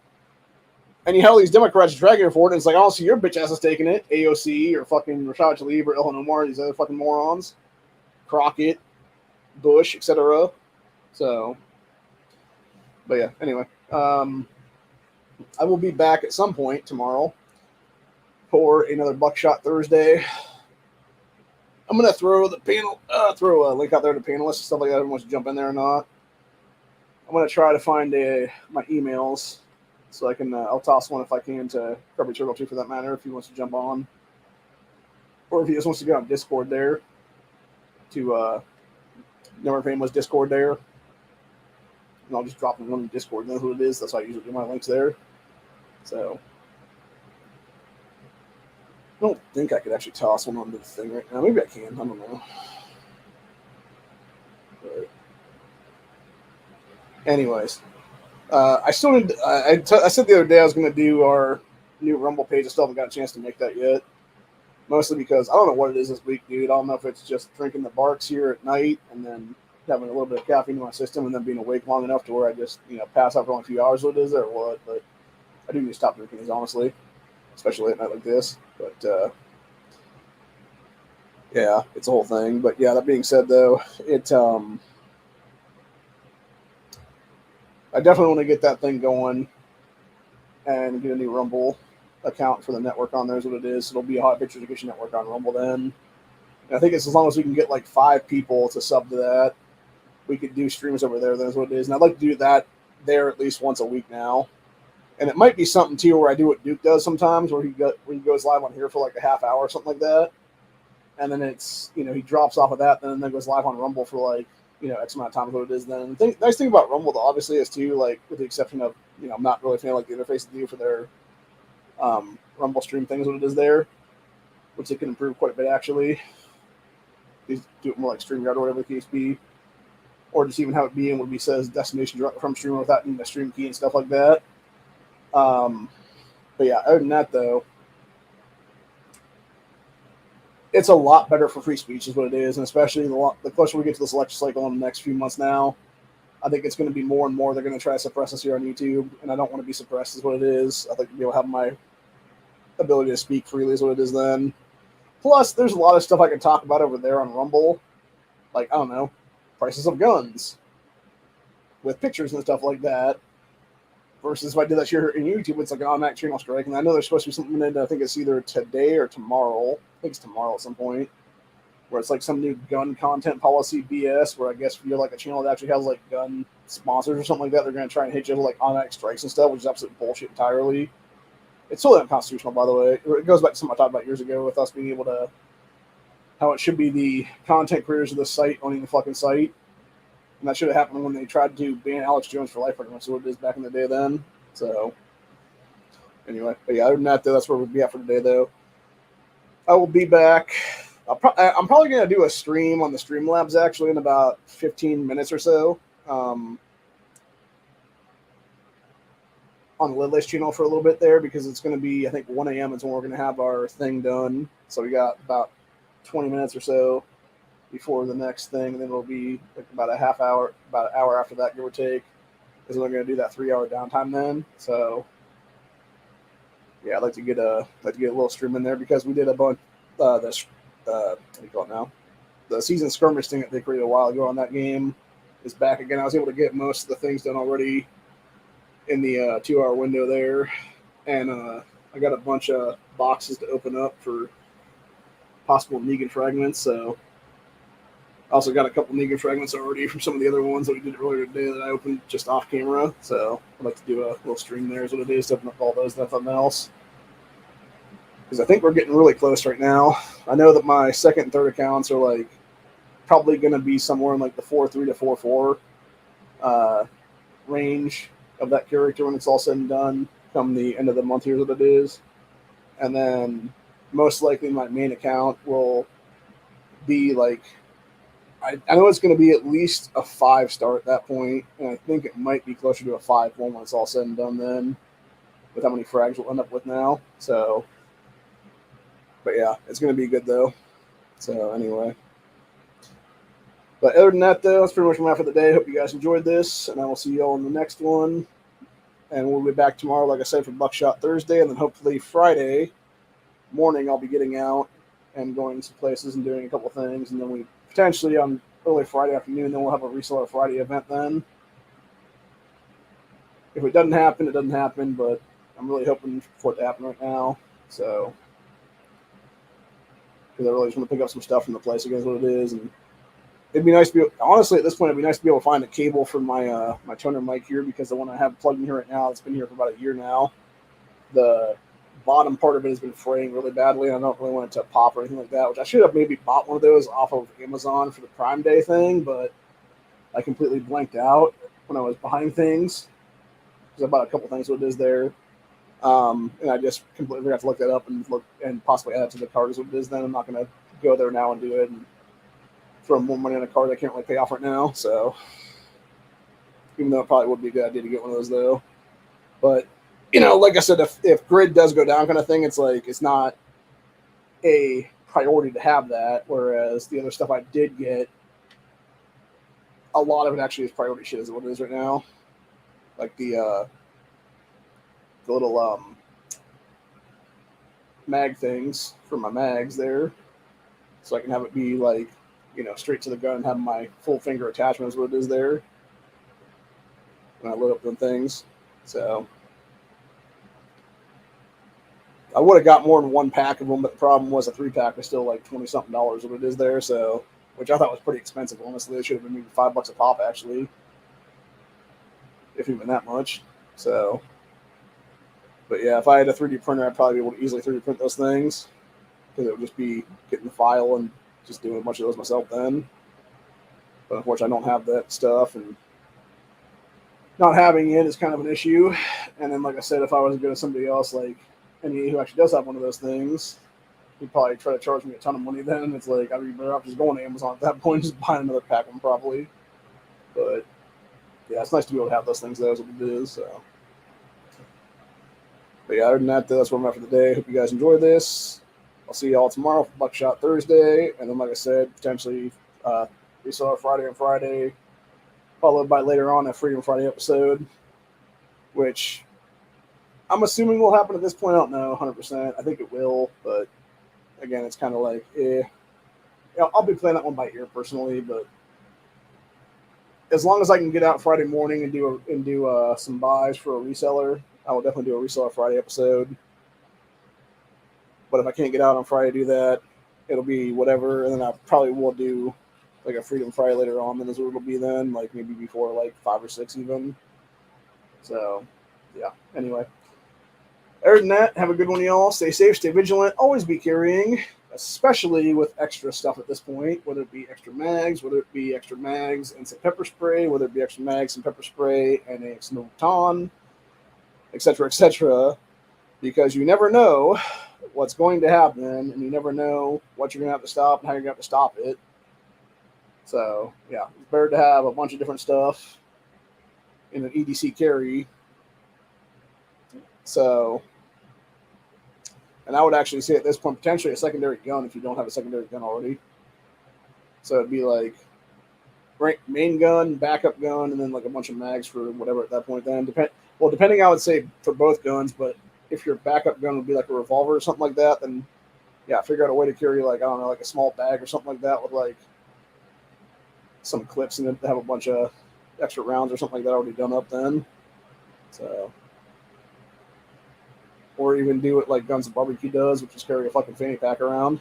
S1: And you have all these Democrats dragging her for it, and it's like, I don't see your bitch ass is taking it. AOC, or fucking Rashad Tlaib, or Ilhan Omar, these other fucking morons. Crockett, Bush, etc. So, but yeah, anyway. I will be back at some point tomorrow for another Buckshot Thursday. I'm gonna throw a link out there to panelists and stuff like that. Everyone wants to jump in there or not. I'm gonna try to find my emails So I can I'll toss one if I can to Kirby Turtle too, for that matter, if he wants to jump on, or if he just wants to get on Discord there. To Never Famous Discord there, and I'll just drop in one in Discord. Know who it is. That's why I usually do my links there. So I don't think I could actually toss one onto the thing right now. Maybe I can. I don't know. But anyways, I still need. I said the other day I was going to do our new Rumble page. I still haven't got a chance to make that yet. Mostly because I don't know what it is this week, dude. I don't know if it's just drinking the barks here at night and then having a little bit of caffeine in my system and then being awake long enough to where I just, pass out for only a few hours. What it is or what? But I do need to stop drinking these, honestly, especially at night like this. But yeah, it's a whole thing. But yeah, that being said, though, I definitely want to get that thing going and get a new Rumble account for the network on there is what it is. It'll be a Hot Picture Education Network on Rumble then. And I think it's as long as we can get like 5 people to sub to that, we could do streams over there. That's what it is. And I'd like to do that there at least once a week now. And it might be something too where I do what Duke does sometimes, where he goes live on here for like a half hour or something like that. And then it's, he drops off of that, then goes live on Rumble for like, X amount of time, what it is then. The nice thing about Rumble, though, obviously, is too, like, with the exception of, I'm not really a fan of like the interface they do for their Rumble stream things, what it is there, which they can improve quite a bit, actually. They do it more like StreamYard or whatever the case be. Or just even have it be in what he says destination from streamer without needing a stream key and stuff like that. But yeah, other than that, though, it's a lot better for free speech is what it is, and especially the closer we get to this election cycle in the next few months now, I think it's going to be more and more they're going to try to suppress us here on YouTube, and I don't want to be suppressed is what it is. I'd like to be able to have my ability to speak freely is what it is then. Plus, there's a lot of stuff I can talk about over there on Rumble, like, I don't know, prices of guns, with pictures and stuff like that, versus if I did that here in YouTube, it's like an automatic channel strike, and I know there's supposed to be something in it, I think it's either today or tomorrow, I think it's tomorrow at some point, where it's like some new gun content policy BS, where I guess if you're like a channel that actually has like gun sponsors or something like that, they're going to try and hit you with like automatic strikes and stuff, which is absolute bullshit entirely. It's totally unconstitutional, by the way. It goes back to something I talked about years ago with us being able to, how it should be the content creators of the site owning the fucking site. And that should have happened when they tried to ban Alex Jones for life, pretty much what it is back in the day then. So, anyway. But yeah, other than that, though, that's where we'll be at for today, though. I will be back. I'm probably going to do a stream on the Streamlabs, actually, in about 15 minutes or so. On the Lidless channel for a little bit there, because it's going to be, I think, 1 a.m. is when we're going to have our thing done. So we got about 20 minutes or so before the next thing, and then it'll be like about an hour after that, give or take, is when we're going to do that 3-hour downtime then. So yeah, I'd like to get a little stream in there, because we did a bunch what do you call it now? The season skirmish thing that they created a while ago on that game is back again. I was able to get most of the things done already in the 2-hour window there, and I got a bunch of boxes to open up for possible Negan fragments, so I also got a couple Negan fragments already from some of the other ones that we did earlier today that I opened just off camera, so I'd like to do a little stream there is what it is, to open up all those, nothing else, because I think we're getting really close right now. I know that my second and third accounts are like probably going to be somewhere in like the 4.3 to 4.4 range of that character when it's all said and done come the end of the month here that it is. And then most likely my main account will be like, I know it's going to be at least a 5-star at that point, and I think it might be closer to a 5.1 when it's all said and done then, with how many frags we'll end up with now. So, but yeah, it's going to be good though. So anyway. But other than that, though, that's pretty much my for the day. Hope you guys enjoyed this, and I will see you all in the next one. And we'll be back tomorrow, like I said, for Buckshot Thursday, and then hopefully Friday morning I'll be getting out and going to places and doing a couple things, and then we potentially on early Friday afternoon, then we'll have a Reseller Friday event then. If it doesn't happen, it doesn't happen, but I'm really hoping for it to happen right now. So, because I really just want to pick up some stuff from the place again, is what it is, and it'd be nice to be honestly at this point. It'd be nice to be able to find a cable for my my toner mic here, because the one I have plugged in here right now, it's been here for about a year now. The bottom part of it has been fraying really badly. I don't really want it to pop or anything like that, which I should have maybe bought one of those off of Amazon for the Prime Day thing, but I completely blanked out when I was behind things because I bought a couple things what it is there. And I just completely forgot to look that up and look and possibly add it to the card as what it is. Then I'm not going to go there now and do it and throw more money on a card I can't really pay off right now. So even though it probably would be a good idea to get one of those though, but like I said, if grid does go down kind of thing, it's like it's not a priority to have that. Whereas the other stuff I did get, a lot of it actually is priority shit is what it is right now. Like the little mag things for my mags there, so I can have it be like straight to the gun and have my full finger attachment is what it is there when I load up them things. So I would have got more than one pack of them, but the problem was a 3-pack was still like $20-something what it is there. So, which I thought was pretty expensive. Honestly, it should have been maybe $5 a pop actually, if even that much. So, but yeah, if I had a 3D printer, I'd probably be able to easily 3D print those things because it would just be getting the file and just doing a bunch of those myself then. But unfortunately, I don't have that stuff, and not having it is kind of an issue. And then, like I said, if I was to go to somebody else, like any who actually does have one of those things, he'd probably try to charge me a ton of money then. It's like I'd be better off just going to Amazon at that point, just buying another pack of them probably. But yeah, it's nice to be able to have those things though, is what it is. So, but yeah, other than that, that's where I'm at for the day. Hope you guys enjoy this. I'll see y'all tomorrow for Buckshot Thursday, and then like I said, potentially Reseller Friday and Friday, followed by later on a Freedom Friday episode, which I'm assuming will happen at this point. I don't know 100%. I think it will, but again, it's kind of like, I'll be playing that one by ear personally, but as long as I can get out Friday morning and do some buys for a reseller, I will definitely do a Reseller Friday episode. But if I can't get out on Friday to do that, it'll be whatever, and then I probably will do like a Freedom Friday later on. Then is what it'll be then, like maybe before like 5 or 6 even. So, yeah. Anyway. Other than that, have a good one, y'all. Stay safe, stay vigilant. Always be carrying, especially with extra stuff at this point, whether it be extra mags, and some pepper spray, whether it be extra mags, some pepper spray, and a snow baton, etc., because you never know what's going to happen, and you never know what you're going to have to stop and how you're going to have to stop it. So, yeah, it's better to have a bunch of different stuff in an EDC carry. So, and I would actually say at this point, potentially a secondary gun if you don't have a secondary gun already. So it'd be like main gun, backup gun, and then like a bunch of mags for whatever at that point then. Depending, I would say for both guns, but if your backup gun would be like a revolver or something like that, then yeah, figure out a way to carry like, I don't know, like a small bag or something like that with like some clips in it to have a bunch of extra rounds or something like that already done up then. So, or even do it like Guns and Barbecue does, which is carry a fucking fanny pack around.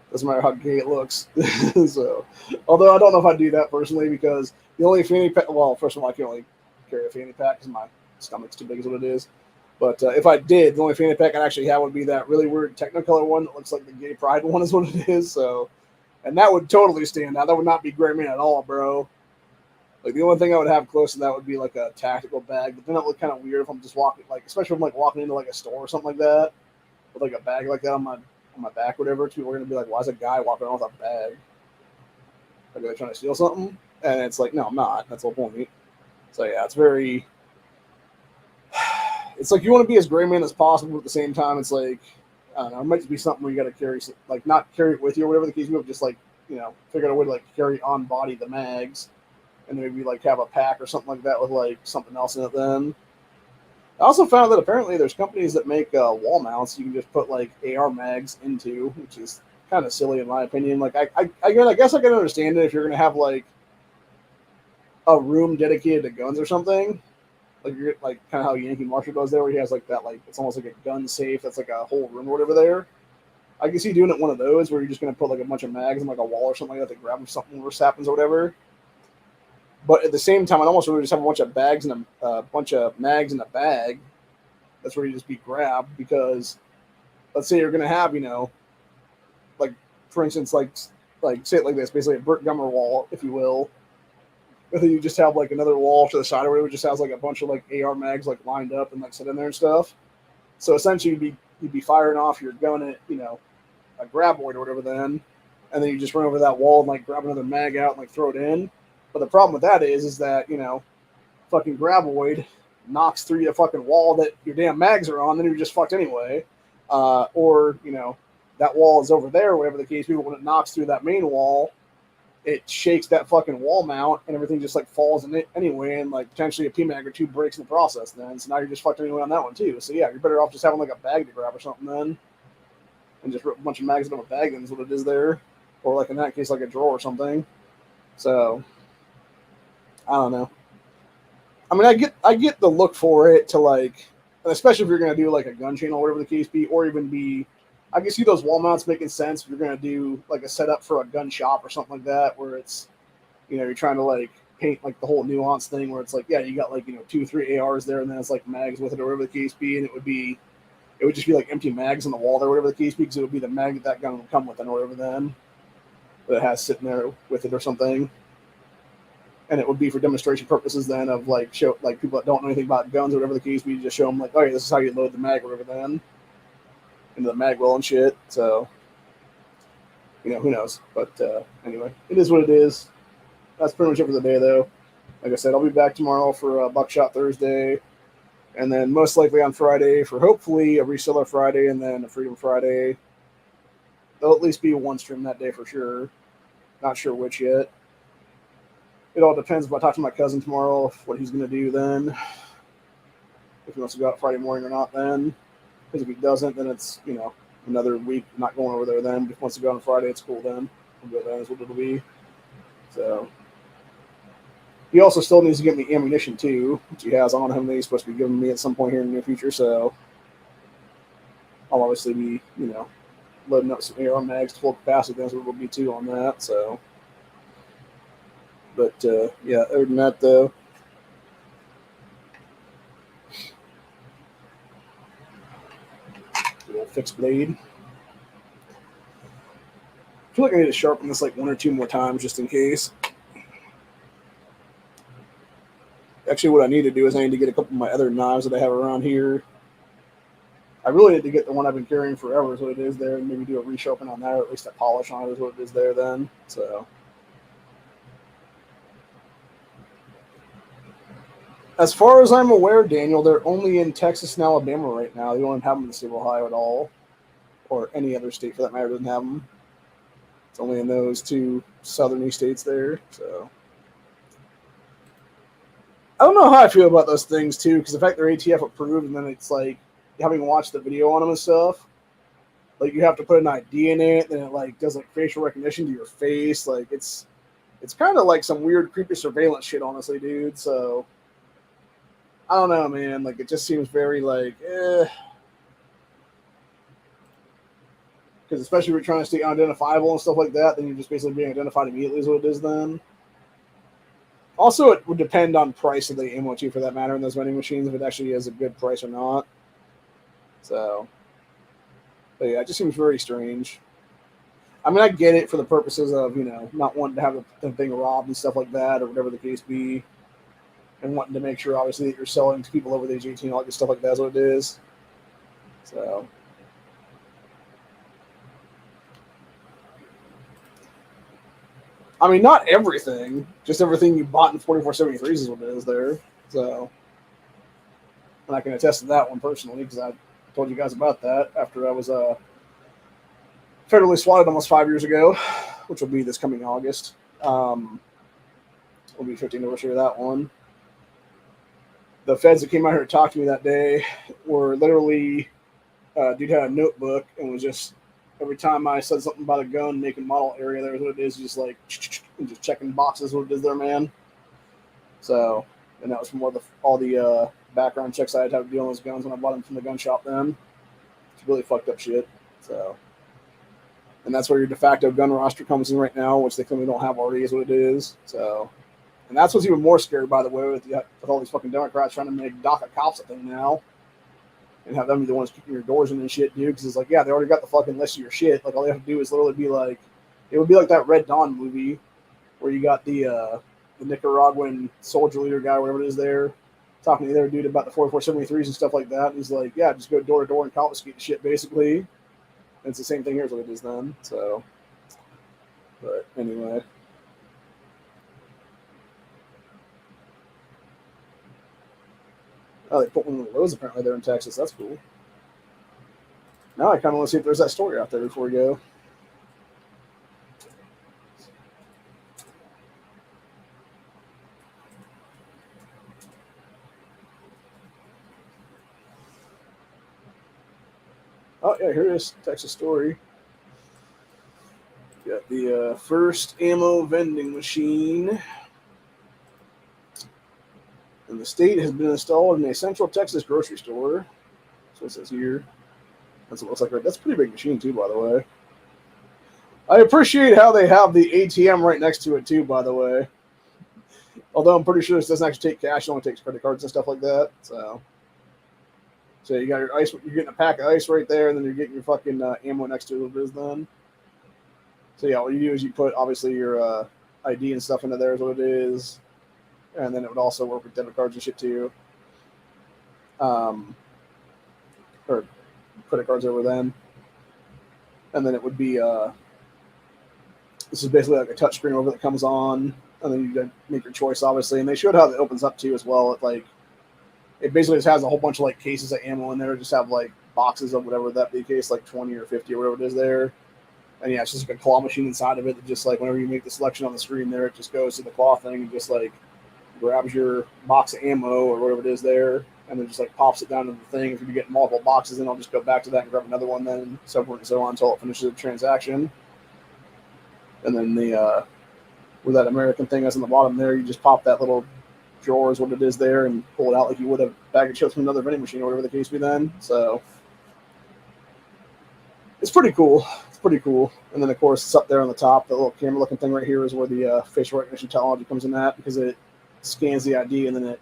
S1: Doesn't matter how gay it looks. So, although I don't know if I'd do that personally, because the only fanny pack, well, first of all, I can only carry a fanny pack because my stomach's too big is what it is. But if I did, the only fanny pack I'd actually have would be that really weird Technicolor one that looks like the gay pride one is what it is. So, and that would totally stand out. That would not be gray man at all, bro. Like, the only thing I would have close to that would be like a tactical bag, but then that would look kind of weird if I'm just walking, like, especially if I'm like walking into like a store or something like that with like a bag like that on my back, or whatever. People are gonna be like, "Why is a guy walking around with a bag? Are they trying to steal something?" And it's like, no, I'm not. That's the whole point. So yeah, it's very. It's like you want to be as gray man as possible, but at the same time, it's like, I don't know. It might just be something where you got to carry, like, not carry it with you or whatever the case may be, just like, figure out a way to like carry on body the mags. And maybe like have a pack or something like that with like something else in it then. I also found that apparently there's companies that make wall mounts you can just put like AR mags into, which is kind of silly in my opinion. Like I guess I can understand it if you're going to have like a room dedicated to guns or something. Like you're like kind of how Yankee Marshall does there, where he has like that, like it's almost like a gun safe that's like a whole room or whatever there. I can see doing it one of those where you're just going to put like a bunch of mags in like a wall or something like that to grab if something worse happens or whatever. But at the same time, I'd almost really just have a bunch of bags and a bunch of mags in a bag. That's where you just be grabbed because let's say you're going to have, like for instance, like say it like this, basically a Burt Gummer wall, if you will. Whether you just have like another wall to the side or whatever, just has like a bunch of like AR mags like lined up and like set in there and stuff. So essentially, you'd be firing off your gun at a graboid or whatever then, and then you just run over that wall and like grab another mag out and like throw it in. But the problem with that is that fucking graboid knocks through the fucking wall that your damn mags are on, then you're just fucked anyway. Or that wall is over there, whatever the case be. But when it knocks through that main wall, it shakes that fucking wall mount and everything just like falls in it anyway, and like potentially a PMAG or two breaks in the process then. So now you're just fucked anyway on that one too. So yeah, you're better off just having like a bag to grab or something then, and just rip a bunch of mags into a bag then is what it is there, or like in that case like a drawer or something. So I don't know. I mean, I get the look for it to like, especially if you're gonna do like a gun channel, whatever the case be, or even be. I can see those wall mounts making sense if you're going to do like a setup for a gun shop or something like that, where it's, you're trying to like paint like the whole nuance thing where it's like, yeah, you got like, 2 or 3 ARs there and then it's like mags with it or whatever the case be. And it would just be like empty mags on the wall there, whatever the case be, because it would be the mag that gun would come with it or whatever then that it has sitting there with it or something. And it would be for demonstration purposes then of like show like people that don't know anything about guns or whatever the case be, you just show them like, oh yeah, this is how you load the mag or whatever then. Into the mag well and shit, so who knows? But anyway, it is what it is. That's pretty much it for the day, though. Like I said, I'll be back tomorrow for Buckshot Thursday, and then most likely on Friday for hopefully a Reseller Friday and then a Freedom Friday. There'll at least be one stream that day for sure. Not sure which yet. It all depends if I talk to my cousin tomorrow, what he's going to do then. If he wants to go out Friday morning or not then. Because if he doesn't, then it's, another week not going over there then. But if he wants to go on Friday, it's cool then. We'll go then is what it'll be. So he also still needs to get me ammunition too, which he has on him that he's supposed to be giving me at some point here in the near future. So I'll obviously be, loading up some AR mags to full capacity. That's what it'll be too on that. So, but yeah, other than that though. Fixed blade. I feel like I need to sharpen this like 1 or 2 more times just in case. Actually, what I need to do is I need to get a couple of my other knives that I have around here. I really need to get the one I've been carrying forever is what it is there, and maybe do a resharpen on that, or at least a polish on it is what it is there then. So as far as I'm aware, Daniel, they're only in Texas and Alabama right now. They don't have them in the state of Ohio at all, or any other state for that matter doesn't have them. It's only in those 2 southern states there. So I don't know how I feel about those things too, because the fact they're ATF approved, and then it's like having watched the video on them and stuff. Like you have to put an ID in it, and it like does like facial recognition to your face. Like it's kind of like some weird creepy surveillance shit, honestly, dude. So I don't know, man. Like, it just seems very, like, Because especially if you're trying to stay unidentifiable and stuff like that, then you're just basically being identified immediately is what it is then. Also, it would depend on price of the ammo, too, for that matter, in those vending machines, if it actually is a good price or not. So, but yeah, it just seems very strange. I mean, I get it for the purposes of, not wanting to have the thing robbed and stuff like that, or whatever the case be. And wanting to make sure, obviously, that you're selling to people over the age 18, all that stuff like that is what it is. So, I mean, not everything, just everything you bought in 4473s is what it is there. So, and I can attest to that one personally because I told you guys about that after I was federally swatted almost 5 years ago, which will be this coming August. Will be 15th anniversary of that one. The feds that came out here to talk to me that day were literally, dude had a notebook and was just, every time I said something about a gun, make and model area, there's what it is, just like, and just checking boxes, what it is there, man. So, and that was from all the background checks I had to have to deal with those guns when I bought them from the gun shop then. It's really fucked up shit. So, And that's where your de facto gun roster comes in right now, which they clearly don't have already, is what it is. So, and that's what's even more scary, by the way, with all these fucking Democrats trying to make DACA cops a thing now, and have them be the ones kicking your doors in and shit, dude. Because it's like, yeah, they already got the fucking list of your shit. Like all they have to do is literally be like, it would be like that Red Dawn movie where you got the Nicaraguan soldier leader guy, whatever it is, there talking to the other dude about the 4473s and stuff like that. And he's like, yeah, just go door to door and confiscate the shit, basically. And it's the same thing here as what it is then. So, but anyway. Oh, they put one of those apparently there in Texas. That's cool. Now I kind of want to see if there's that story out there before we go. Oh, yeah, here it is. Texas story. Got the first ammo vending machine. And the state has been installed in a Central Texas grocery store. So it says here. That's what it looks like. That's a pretty big machine, too, by the way. I appreciate how they have the ATM right next to it, too, by the way. Although I'm pretty sure this doesn't actually take cash. It only takes credit cards and stuff like that. So you got your ice. You're getting a pack of ice right there, and then you're getting your fucking ammo next to it is then. So yeah, what you do is you put obviously your ID and stuff into there is what it is, and then it would also work with debit cards and shit too, or credit cards over then, and then it would be this is basically like a touch screen over that comes on, and then you gotta make your choice obviously, and they showed how it opens up too as well. It basically just has a whole bunch of like cases of ammo in there. Just have like boxes of whatever that be case, like 20 or 50 or whatever it is there. And yeah, it's just like a claw machine inside of it. That just like whenever you make the selection on the screen there, it just goes to the claw thing and just like grabs your box of ammo or whatever it is there, and then just like pops it down to the thing. If you're getting multiple boxes, then I'll just go back to that and grab another one, then so forth and so on until it finishes the transaction. And then the where that American thing is on the bottom there, you just pop that little drawer is what it is there and pull it out like you would a bag of chips from another vending machine or whatever the case be then. So it's pretty cool. It's pretty cool. And then of course it's up there on the top. The little camera looking thing right here is where the facial recognition technology comes in at, because it scans the ID and then it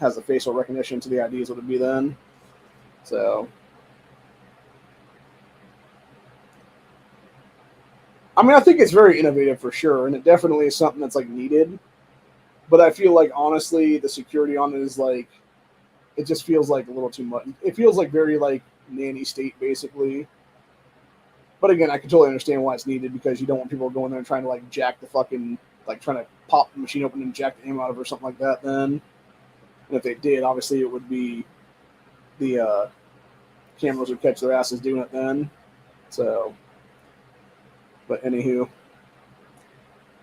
S1: has the facial recognition to the ID is what it'd be then. So I mean, I think it's very innovative for sure, and it definitely is something that's like needed. But I feel like, honestly, the security on it is like, it just feels like a little too much. It feels like very like nanny state, basically. But again, I can totally understand why it's needed, because you don't want people going there and trying to like jack the fucking, like trying to pop the machine open and jack the ammo out of it or something like that then. And if they did, obviously it would be the cameras would catch their asses doing it then. So, but anywho.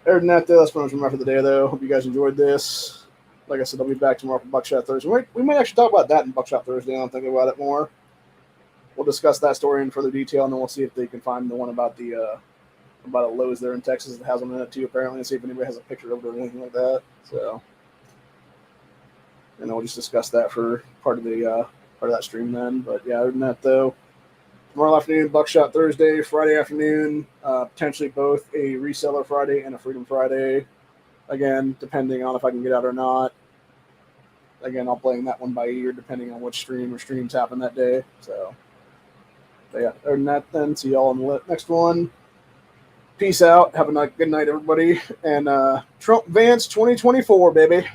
S1: Other than that, though, that's pretty much my for the day, though. Hope you guys enjoyed this. Like I said, I'll be back tomorrow for Buckshot Thursday. We might actually talk about that in Buckshot Thursday. I'm thinking about it more. We'll discuss that story in further detail, and then we'll see if they can find the one about the about a Lowe's there in Texas that has one in it too, apparently, and see if anybody has a picture of it or anything like that. So, and then we'll just discuss that for part of that stream then. But yeah, other than that, though. Tomorrow afternoon, Buckshot Thursday, Friday afternoon, potentially both a Reseller Friday and a Freedom Friday. Again, depending on if I can get out or not. Again, I'll play that one by ear depending on which stream or streams happen that day. So, but yeah, other than that, then, see y'all in the next one. Peace out. Have a good night, everybody. And Trump Vance 2024, baby.